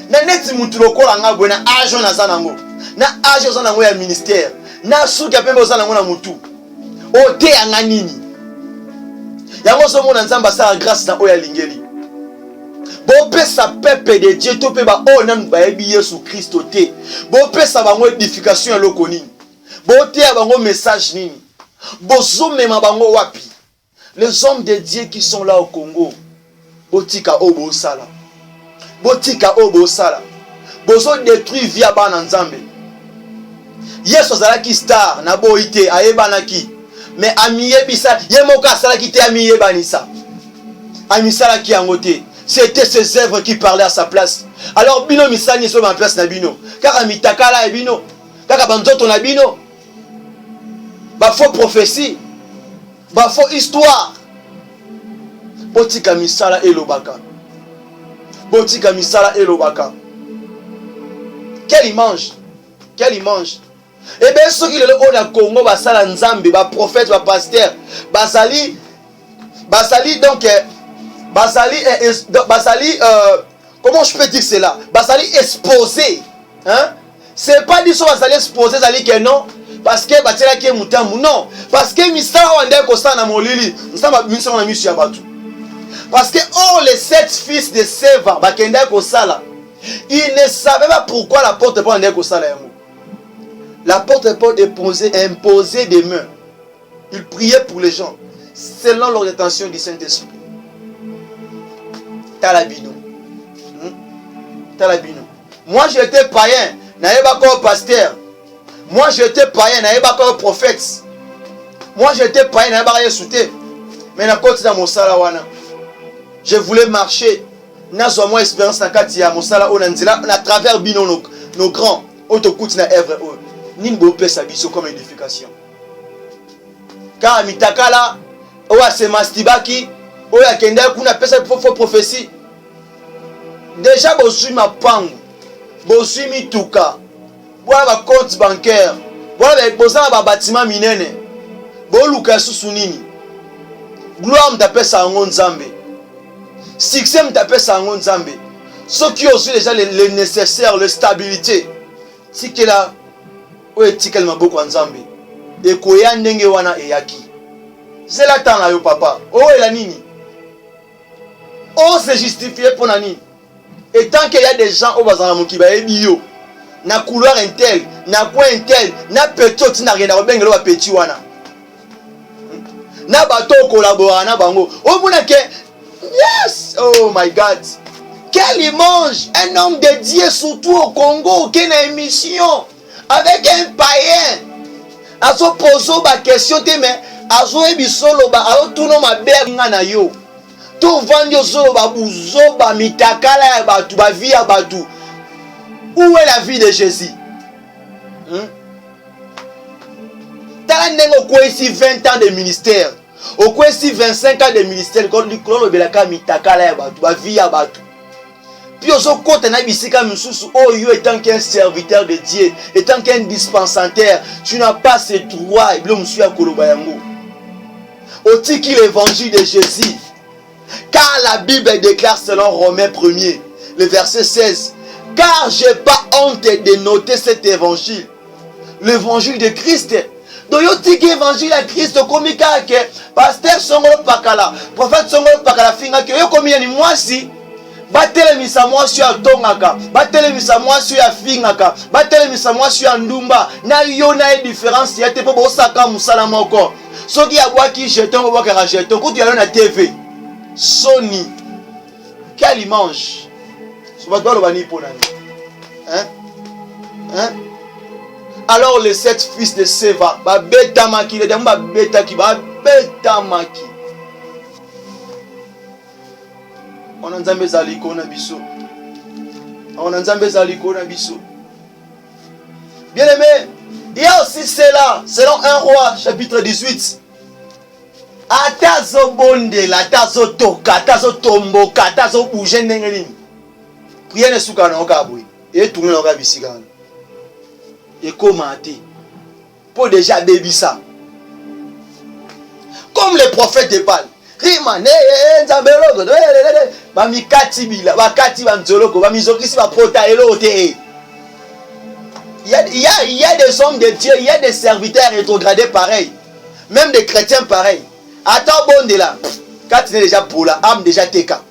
Na neti mutu lokola nga bwe na age na zanango. Na age zanango ya ministère. Na suka pembe zanango na mutu. O te anga nini? Yango so mona nzamba sa grâce na oya lingeli. Bo pesa peuple de Dieu to pe ba o nan ba yebi Yesu Christ te. Bo pesa bango édification ya loko nini? Bo te bango message nini? Bozo mema bango wapi? Les hommes de Dieu qui sont là au Congo. Botika obo sala. Botika obo sala. Bozo détruit via bana nzambe. Yesu azalaki star na boite ayebanaki. Mais amiye bisa yemoka salaki te amiye banisa. Amisalaki angote. C'était ses œuvres qui parlaient à sa place. Alors bino misani so ma place na bino. Kaka mitakala e bino. Kaka banzoto na bino. Ba faux prophétie. Ba faux histoire. Botika misala elobaka. Botika misala elobaka. Quelle image? Quelle image? Et bien ceux qui le ont dans Congo, basala nzambe, ba prophète, ba pasteur, basali donc basali comment je peux dire cela? Basali exposé, hein? C'est pas dit so basali exposé, basali que non. Parce que batela ki mutambu non. Parce que misala wande ko sana molili, nsamba misala na misu ya batu. Parce que oh les 7 fils de Séva, bakenda ko sala. Ils ne savaient pas pourquoi la porte pas ndeko sala yango. La porte pas imposer des mains. Ils priaient pour les gens selon l'orientation du Saint-Esprit. Talabino. Talabino. Moi j'étais païen, n'ayeba pas pasteur. Moi j'étais païen, n'ayeba pas prophète. Moi j'étais païen, n'ayeba pas souté. Mais na côté dans mon salawana. Je voulais marcher. Nazo moi expérience na kati ya mosala onanzila à travers bino nos grands autocoute na œuvre nimbo pesa biso comme édification. Car mitakala oya se mastibaki oya kenda kuna pesa faux prophétie. Déjà bosui mapangu. Bosui mituka. Voilà ba compte bancaire. Voilà bosana ba bâtiment minene. Bo luka susu nini. Gloire m'tapesa ngo nzambe. Succès m'tapesa ngo nzambe. Ceux qui ont déjà le nécessaire, la stabilité. Si que là o etikal maboko nzambe. E koya ndenge wana eyaki. C'est la temps là yo papa. Oh la nini. Oh se justifier pour nani. Et tant qu'il y a des gens au bazar mokiba ebio. Na couloir intel, na coin intel, na petit na rien na bengelo ba petit wana. Na bato collaborer na bango. O mona ke yes, oh my God. Quelle image, un homme de Dieu surtout au Congo qui a une émission avec un païen. Azo poso ba question te mais azo ebisolo ba azo tuno mabenga na yo. To vandi solo ba buzo ba mitakala ya batu ba vie ya batu. Où est la vie de Jésus? Tala nengo ko ici 20 ans de ministère. Au quoi ici 25 ans de ministère quand le belaka mitakala ya batu ba vie ya batu. Puis au côté na bisika mususu oh yo étant qu'un serviteur de Dieu, étant qu'un dispensateur, tu n'as pas ce droit et blom suya koloba yango. Otiki l'évangile de Jésus. Car la Bible déclare selon Romains 1er, le verset 16, car j'ai pas honte de noter cet évangile, l'évangile de Christ. Donc yo tiki évangile à Christ komi kake pasteur songolo pakala, prophète songolo pakala finga que yo komi ni moi si batelemisa mwasi ya tongaka, batelemisa mwasi ya fingaka, batelemisa mwasi ya ndumba. Na yo na différence ya te po bosaka musala moko. Soki ya bwaki jeton ko bwaka jeton, ko tu ya na TV. Sony. Quelle image. So ba lo bani po nani. Alors les 7 fils de Seva, ba beta maki, les dama beta ki, ba beta maki. On a nzambe zaliko na biso. On a nzambe zaliko na biso. Bien aimé, il y a aussi cela, selon 1 roi, chapitre 18. Atazo bondela, atazo toka, atazo tomboka, atazo bouger ndenge nini. Prière ne suka na okabwe. Et tourner na okabisika. Et commenter. Pour déjà bébisa. Comme les prophètes de Baal. Rimane nzambelo bamikati bila bakati banzoloko bamizokisi bapota elote. Il y a des hommes de Dieu, il y a des serviteurs rétrogradés pareils, même des chrétiens pareils. Attends bon de là, quand tu es déjà pour la âme déjà teka.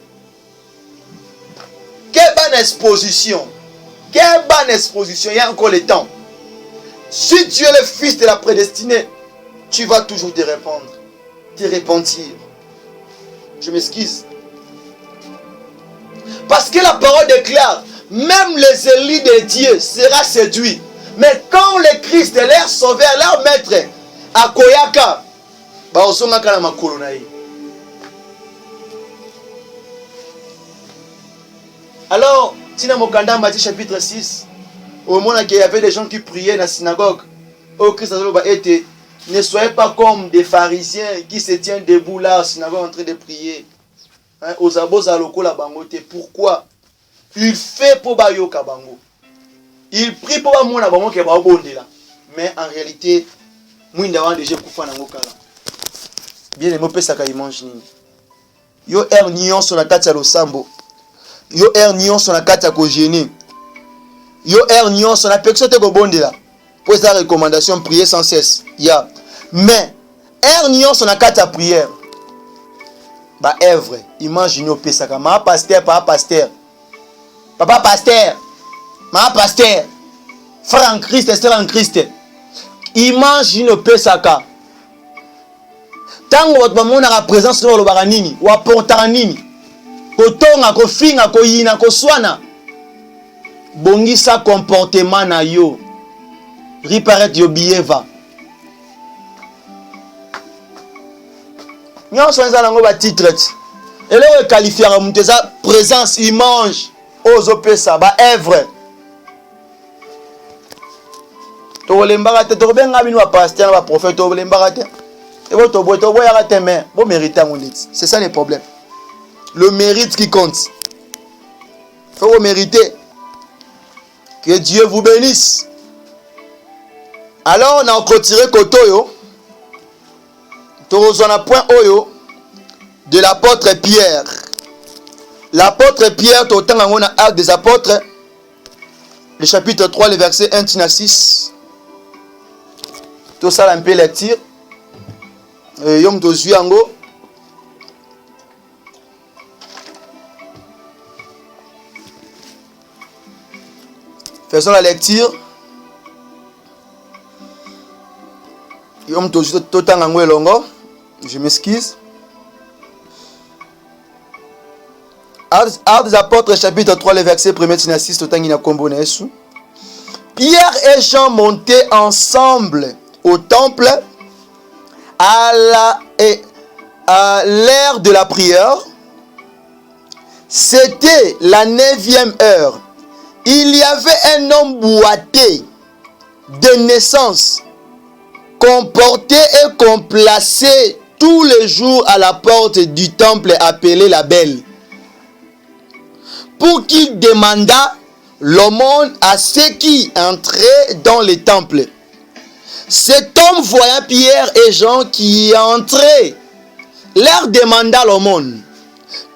Quelle bonne exposition, quelle bonne exposition. Il y a encore le temps. Si tu es le fils de la prédestinée, tu vas toujours te répandre, te repentir. Je m'excuse. Parce que la parole déclare, même les élus de Dieu sera séduits. Mais quand le Christ est leur sauveur, leur maître, à Koyaka, alors, Tina Mokanda Matthieu chapitre 6, au moment où il y avait des gens qui priaient dans la synagogue, au Christ était. Ne soyez pas comme des pharisiens qui se tiennent debout là, synagogue en train de prier. Aux abos à loko la bangote. Pourquoi? Il fait pour bayo kabango. Il prie pour moi la bango qui ba bonde là. Mais en réalité, mwinda wan déjà kufa na ngokala. Bien les mots pesa ka image nini. Yo nion sur la kati ya losambo. Yo nion sur la kati ya ko gêner. Yo nion sur la personne te ko bonde là. Pour sa recommandation, prier sans cesse. Ya. Mais, nion sur la carte à prière. Bah, œuvre. Imagine au pesaka. Ma pasteur, papa pasteur. Papa pasteur. Ma pasteur. Frère en Christ, sœur en Christ. Imagine au pesaka. Tango votre maman a la présence de l'obaranini. Ou apportaranini. Kotonga, kofinga, koyina, koswana. Bongisa comportement na yo. Riparet yo bieva. Nyon so nza lango ba titre. Et là qualifier à muteza présence image aux opesa ba œuvre. To lembara te to benga binu ba pasteur ba prophète to lembara te. Et bo to boya te mais bo mériter ngondit. C'est ça le problème. Le mérite qui compte. Faut mériter. Que Dieu vous bénisse. Alors, on a retiré Kotoyo. On a point Oyo de l'apôtre Pierre. L'apôtre Pierre, autant on a acte des apôtres, le chapitre 3, le verset 1 à 6. Tout ça, un peu lecture. Yom to Zuyango. Faisons la lecture. Je m'excuse. Actes des apôtres, chapitre 3, le verset 1 à 6. Pierre et Jean montaient ensemble au temple à l'heure de la prière. C'était la 9e heure. Il y avait un homme boité de naissance, qu'on portait et qu'on plaçait tous les jours à la porte du temple appelé la Belle, pour qu'il demandât l'aumône à ceux qui entraient dans le temple. Cet homme, voyant Pierre et Jean qui entraient, leur demanda l'aumône.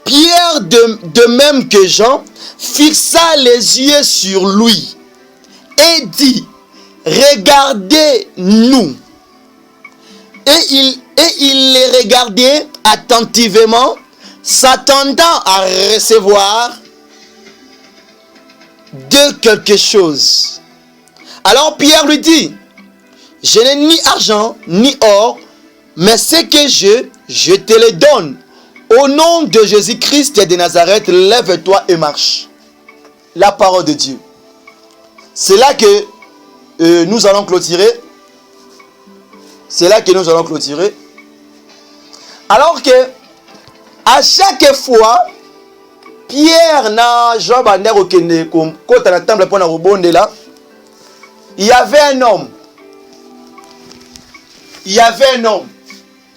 Pierre, de même que Jean, fixa les yeux sur lui et dit: regardez-nous. Et il les regardait attentivement, s'attendant à recevoir de quelque chose. Alors Pierre lui dit, je n'ai ni argent ni or, mais ce que je te le donne. Au nom de Jésus-Christ de Nazareth, lève-toi et marche. La parole de Dieu. C'est là que nous allons clôturer. C'est là que nous allons clôturer. Alors que, à chaque fois, Pierre na Jean Bander Okende, quand on a temple pour rebonde là, il y avait un homme. Il y avait un homme.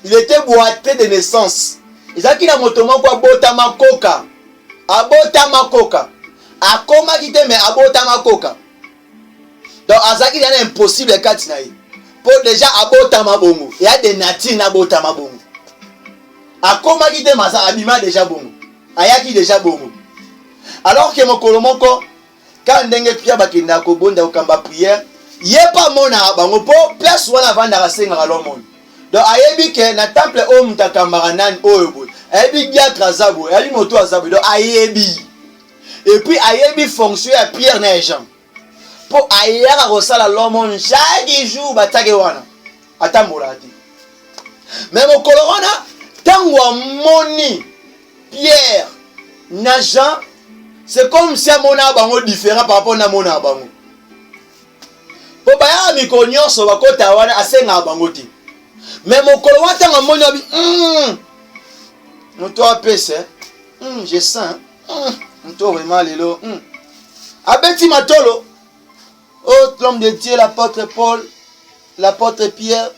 Il était boité de naissance. Il a dit na motoman kwa botama koka. Abotama koka. Akoma kite mais abotama koka. Donc azaki il est impossible katina yi. Pour déjà abotama bongo. Il y a des natifs na botama bongo. Akoma kite masa abima déjà bongo. Ayaki déjà bongo. Alors que mon kolomoko quand ndenge Pierre bakenda ko bonda okamba prière, yepa mona bango po place wana vanda rasenga lo monde. Donc ayebi ke na temple o mutakambara nani oyo boy. Ayebi diacre azabo, ayebi moto azabo. Donc ayebi. Et puis ayebi fonction ya Pierre na Jean. Po ayera rosala lo monde chaque jour batake wana. Atambola ati. Mais mon kolorona tango moni Pierre na Jean, c'est comme si amona bango différent par rapport na mona bango. Po baya mikonyo so bakota wana asenga bango ti. Mais mon kolorona tango moni abi on toi pèse je sens on toi vraiment lelo abeti matolo oh l'homme de Dieu, l'apôtre Paul, l'apôtre Pierre,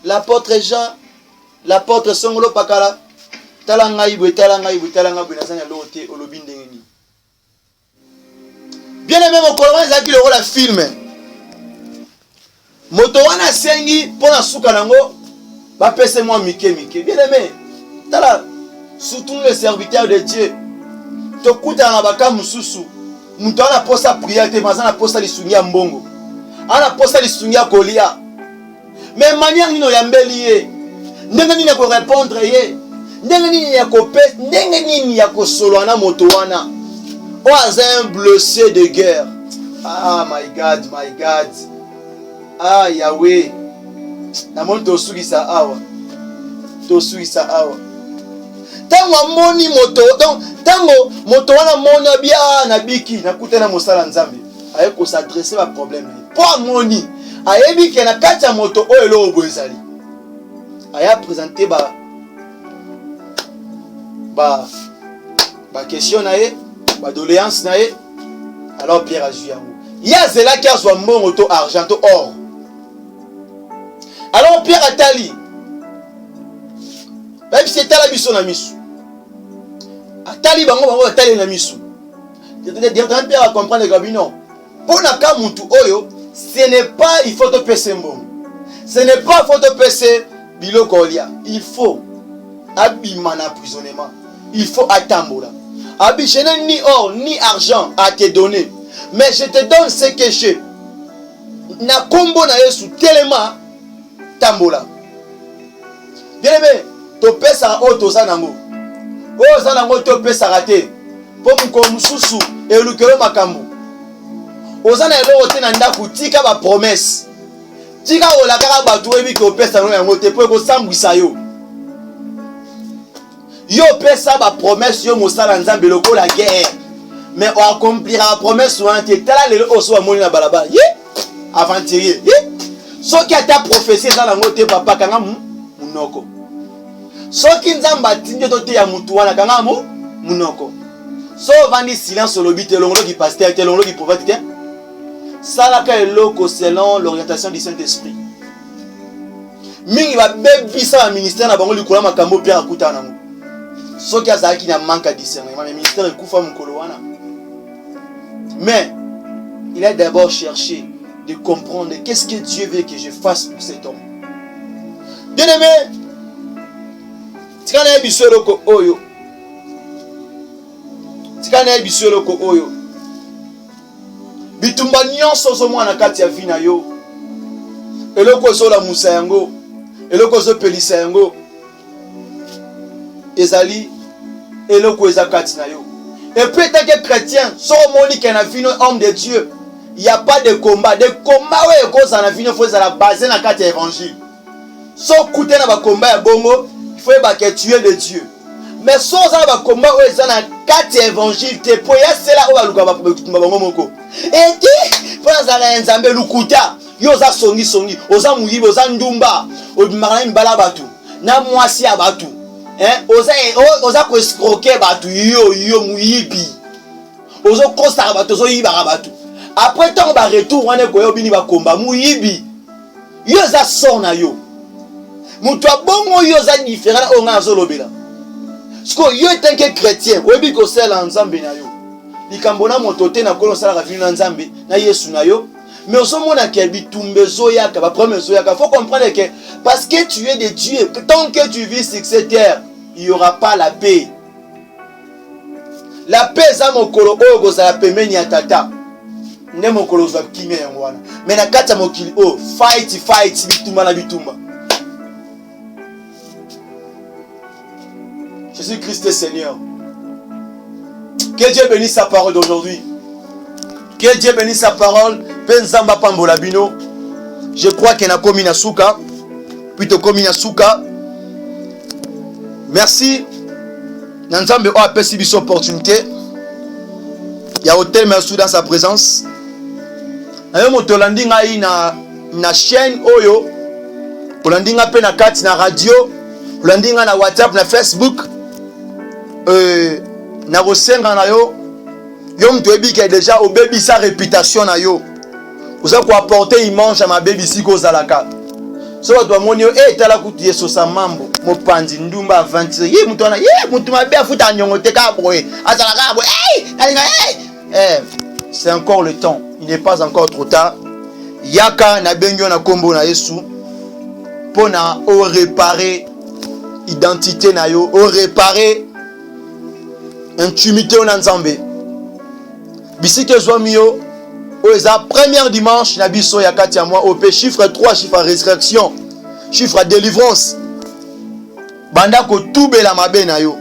l'apôtre Jean, l'apôtre Songolo Pakala. Talanga ibu talanga nazanya lote olobi ndengeni. Bien aimé mon colonel zaki le rôle film. Moto wana sengi pona suka nango ba pese moi mike. Bien aimé. Tala surtout les serviteurs de Dieu. Tokuta na baka mususu. Muto ana posa prière te mazana posa lisungia mbongo. Ana posa lisungia kolia. Mais manière nino yambeli ye. Ndenge nini ko répondre ye. Ndenge nini ya kopé, ndenge nini ya kosolo na moto wana. O un blessé de guerre. Ah my God. Ah Yahweh. Na mon tosugisa awa. Tango moni moto, donc tango moto wana moni bia na biki na kutena mosala nzambe. Aye ko s'adresser à problème. Pour moni, ayebi ke na kati ya moto oyo lo obozali. Aya présenter ba question nae, ba doléance nae. Alors Pierre a joué yango. Ya zela ki azwa mbongo to argent to or. Alors Pierre atali. Même si c'était la mission na misu. Atali bango atali na misu. Directement Pierre a comprendre que non. Pour na ka mutu oyo, ce n'est pas il faut te payer mbongo. Ce n'est pas il faut te payer biloko lia. Il faut abima na emprisonnement. Il faut atambola. Abi, je n'ai ni or ni argent à te donner, mais je te donne ce que j'ai. Na kombo na Yesu tellement tambola. Bien aimé, to pesa o to sanango. O sanango to pesa raté. Po mko mususu e lukelo makambo. O sana elo te na ndaku tika ba promesse. Tika o la kaka ba to ebi ko pesa no yango te po ko sambwisa yo. Yo pesa ba promesse yo mosala nzambe loko la guerre. Mais on accomplira la promesse ou ante tala lelo oso amoni na balaba. Ye aventurier. Ye so ki ata prophétie za lango te papa kanga munoko. So ki nzamba tinde to te ya mutu wana kanga munoko. So vandi silence lobi te longolo ki pasteur te longolo ki prophète te. Sala ka eloko selon l'orientation du Saint-Esprit. Mingi ba bebisa ba ministère na bango likola makambo pe akuta nango. Ce qui a qui n'a manque à discernement, le ministère est koufa mukolowana. Mais il a d'abord cherché de comprendre qu'est-ce que Dieu veut que je fasse pour cet homme. Bien aimé, tikana bisoloko oyo. Tikana bisoloko oyo. Bitumba nyonso zo mwana kati ya vina yo. Eloko zo la musa yango. Eloko zo pelisa yango. Ezali eloko ezakati na yo. Et puis, tant que chrétien, son monique est un homme de Dieu. Il n'y a pas de combat. De combat, ouais, quand ça a fini, il faut la baser dans la carte évangile. Son côté dans le combat, il faut tuer de Dieu. Mais sans un combat, où ils ont la carte évangile, te pour y aller là où il y a et dit, pour les Nzambe lukuta, yoza songi, oza muyibi, oza ndumba, odimara mbala batu, na mwasi abatu. Oza ko escroquer batu, yo muyibi. Ozo kosta batu, ozo yiba batu. Après tant ba retour, on est koyo bini ba komba muyibi. Yoza sona yo. Mutu abongo yoza différent onga zolobela. Sko yo tant que chrétien, oyebi ko sela Nzambe na yo. Likambona motote na kolo sala rafini na Nzambe na Yesu na yo. Mais au moment où bitumbe zoyaka, ba premier zoyaka, faut comprendre que parce que tu es de Dieu, tant que tu vis sur cette terre, il n'y aura pas la paix. La paix za mokolo ogo za la pemeni ya tata. Ne mokolo za kimia yango wana. Mais na kata mokili o fight bitumba na bitumba. Jésus-Christ est Seigneur. Que Dieu bénisse sa parole d'aujourd'hui. Que Dieu bénisse sa parole. Penzamba pambola bino. Je crois qu'il y a commis na souka. Plutôt commis na souka. Merci. Nanzambe o apesi biso opportunité. Il y a hôtel merci dans sa présence. Ayo motolandi ngai na chaîne oyo. Olandi nga pe na kati na radio. Olandi nga na WhatsApp na Facebook. Na rosenga na yo. Yo mtu ebi ki déjà au baby sa réputation na yo. Oza ko apporter image à ma baby si ko zalaka. So to amoni yo tala kutu yeso sa mambo mopanzi ndumba aventure. Ye mtu ana mtu mabe afuta nyongote ka boye. Azalaka boye. C'est encore le temps. Il n'est pas encore trop tard. Yaka na bengyo na kombo na Yesu. Pona o réparer identité na yo, o réparer intimité na Nzambe. Bisike Zwamio, la première dimanche, na biso ya kati ya moi, OP chiffre 3, chiffre résurrection, chiffre délivrance. Banda ko tubela mabe na yo.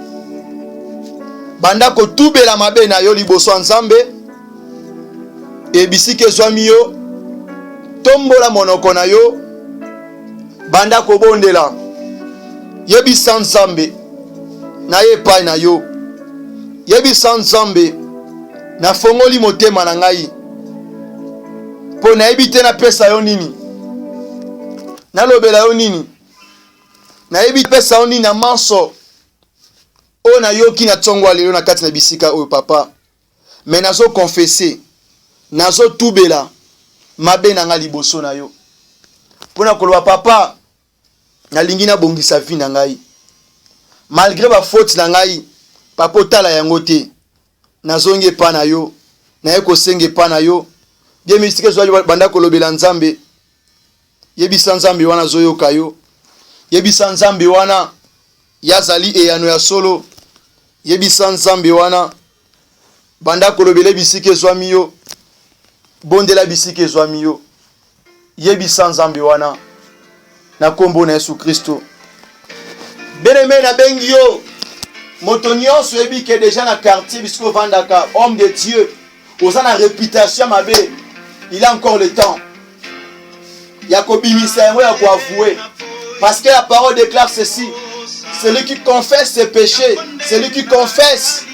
Banda ko tubela mabe na yo liboso Nzambe. Et bisike Zwamio, tombola monoko na yo. Banda ko bondela. Yebisa Nzambe. Na yepai na yo. Yebisa Nzambe. Na fongoli motema na ngai. Po na ebite na pesa yo nini. Na lobela yo nini. Na ebite pesa yo nini na manso. O na yoki na tsongwa lelo na kati na bisika oyo papa. Mais nazo confesser. Nazo tubela. Mabe na nga liboso na yo. Pona koloba papa. Na lingi na bongisa vie na ngai. Malgré ba faute na ngai. Papa otala yango te. Nazonge pa na yo. Na yeko senge pa na yo. Bien mystique zo banda kolobela Nzambe. Yebisa Nzambe wana zoyoka yo. Yebisa Nzambe wana yazali eyano ya solo. Yebisa Nzambe wana banda kolobela bisike zwami yo. Bondela bisike zwami yo. Yebisa Nzambe wana na kombo na Yesu Kristo. Bien-aimé na bengi yo. Motonio suebi que déjà na quartier bisco vandaka homme de Dieu. Osa na réputation mabe. Il a encore le temps. Yakobimisa yango ya ko avouer. Parce que la parole déclare ceci. Celui qui confesse ses péchés, celui qui confesse,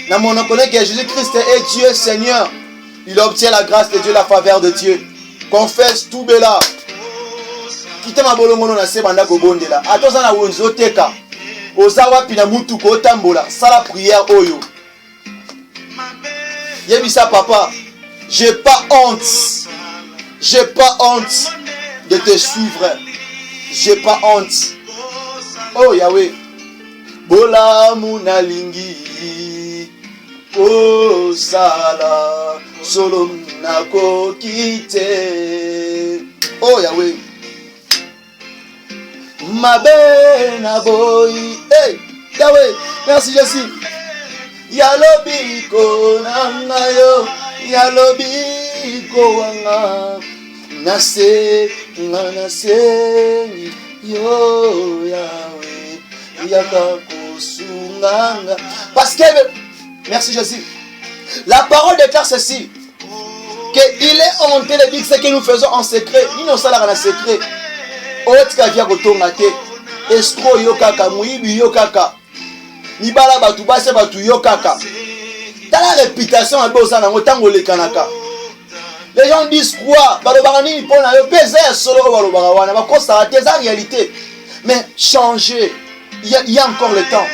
na mon connaît que Jésus-Christ est Dieu Seigneur, il obtient la grâce de Dieu, la faveur de Dieu. Confesse tout bela. Kita mabolongo na se banda ko bondela. Atoza na wonzo teka. Ozawa pina mutu ko tambola. Sala prière oyo. Yebisa papa, j'ai pas honte. J'ai pas honte de te suivre. J'ai pas honte. Oh Yahweh. Bola munalingi. Oh sala solo nako kite. Oh Yahweh. Mabe na boy. Hey Yahweh, merci Jésus. Yalobi ko nanga yo. Yalobi ko wanga. Nase yo Yahweh. Yaka kusunganga. Parce que Merci Jésus. La parole déclare ceci. Qu'il est honteux de dire ce que nous faisons en secret. Nous ne sommes pas en secret. Otika via kotonga te. Escroc yo kaka, muibi yo kaka. Nibala batu base batu yo kaka. T'as la réputation à beau sana ngotango le kanaka. Les gens disent quoi? Balobara nini pona yo pesa solo balobara wana ba constate c'est la réalité. Mais changer, il y a encore le temps.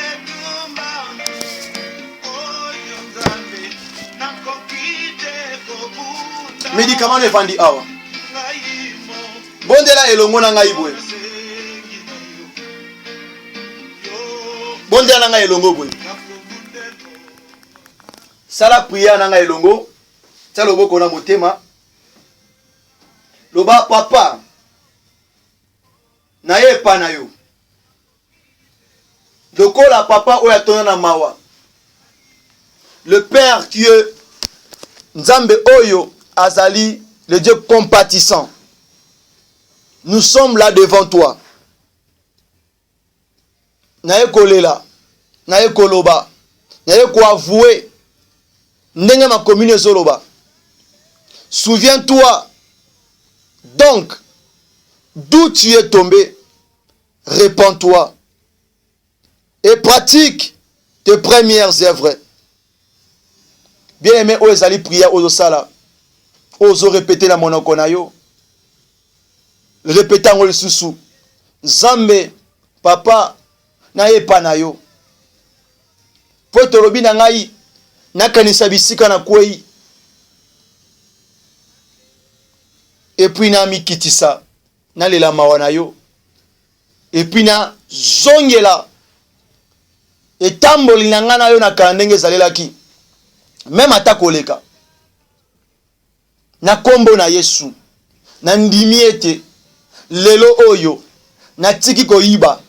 Médicament ne vendi awa. Bondela elongo na ngai boye. Bondela na ngai elongo boye. Sala prière na ngai elongo. Tsa loboko na motema. Loba papa. Na ye pa na yo. Lokola papa oya tona na mawa. Le Père Dieu Nzambe oyo Azali, le Dieu compatissant. Nous sommes là devant toi. Naye kolela, naye koloba, naye ko avouer. Ndenge ma commune zoloba. Souviens-toi donc d'où tu es tombé. Répands-toi et pratique tes premières œuvres. Bien aimé, Oezali prière aux sala. Ozo répéter la monoko na yo. Répéter en le susu. Zambe, papa, na ye pa na yo. Po tolobi na ngai, na kanisa bisika na kwei. Et puis na mikitisa, na lela mawa na yo. Et puis na zongela. Et tamboli na nga na yo na kandenge zalelaki. Même ata koleka. Na kombo na Yesu. Na ndimi ete. Lelo oyo. Na tiki ko iba.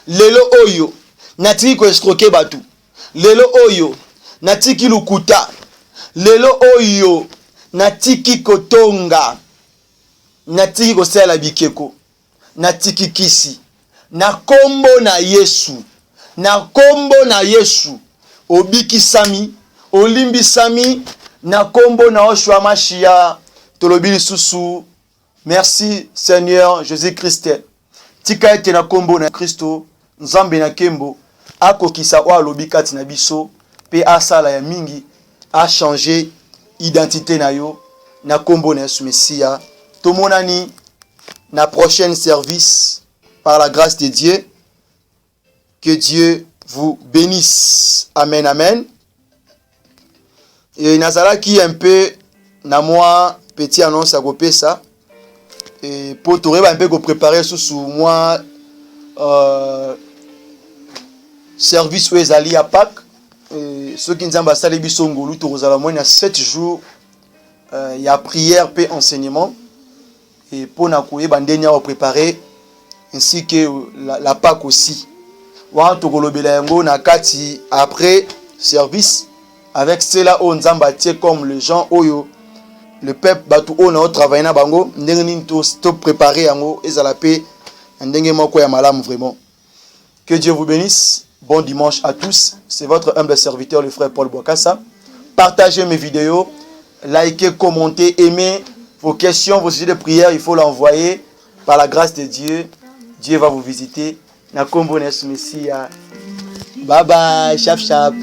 Lelo oyo. Na tiki ko escroquer batu. Lelo oyo. Na tiki lukuta. Lelo oyo. Na tiki ko tonga. Na tiki ko sela bikeko. Na tiki kisi. Na kombo na Yesu. Na kombo na Yesu. Obiki sami. Olimbi sami. Na kombo na Oshua Mashia. Tolobili susu. Merci Seigneur Jésus-Christ. Tika ete na kombo na Kristo. Nzambe na kembo. Akokisa wa lobi kati na biso. Pe asala ya mingi. A changer identité na yo. Na kombo na Yesu Messia. Tomonani na prochaine service. Par la grâce de Dieu. Que Dieu vous bénisse. Amen, amen. Et Nazala qui un peu na moi petit annonce à ça et pour tout un peu préparer sous moi service où ils allaient à Pâques ceux qui nous ont installé bisongolu tout aux alentours il y a 7 jours il y a prière et enseignement et pour na coué bandenia à préparer ainsi que la Pâques aussi wa to kolobela yango na kati après service avec cela on nzamba tie comme les gens oyo le peuple batu on a travaillé na bango ndenge nini to préparer yango ezala pe ndenge moko ya malamu vraiment. Que Dieu vous bénisse. Bon dimanche à tous. C'est votre humble serviteur le frère Paul Bokassa. Partagez mes vidéos, likez, commentez, aimez vos questions, vos sujets de prière, il faut l'envoyer par la grâce de Dieu. Dieu va vous visiter. Na kombo na Yesu Messia. Bye bye, chap chap.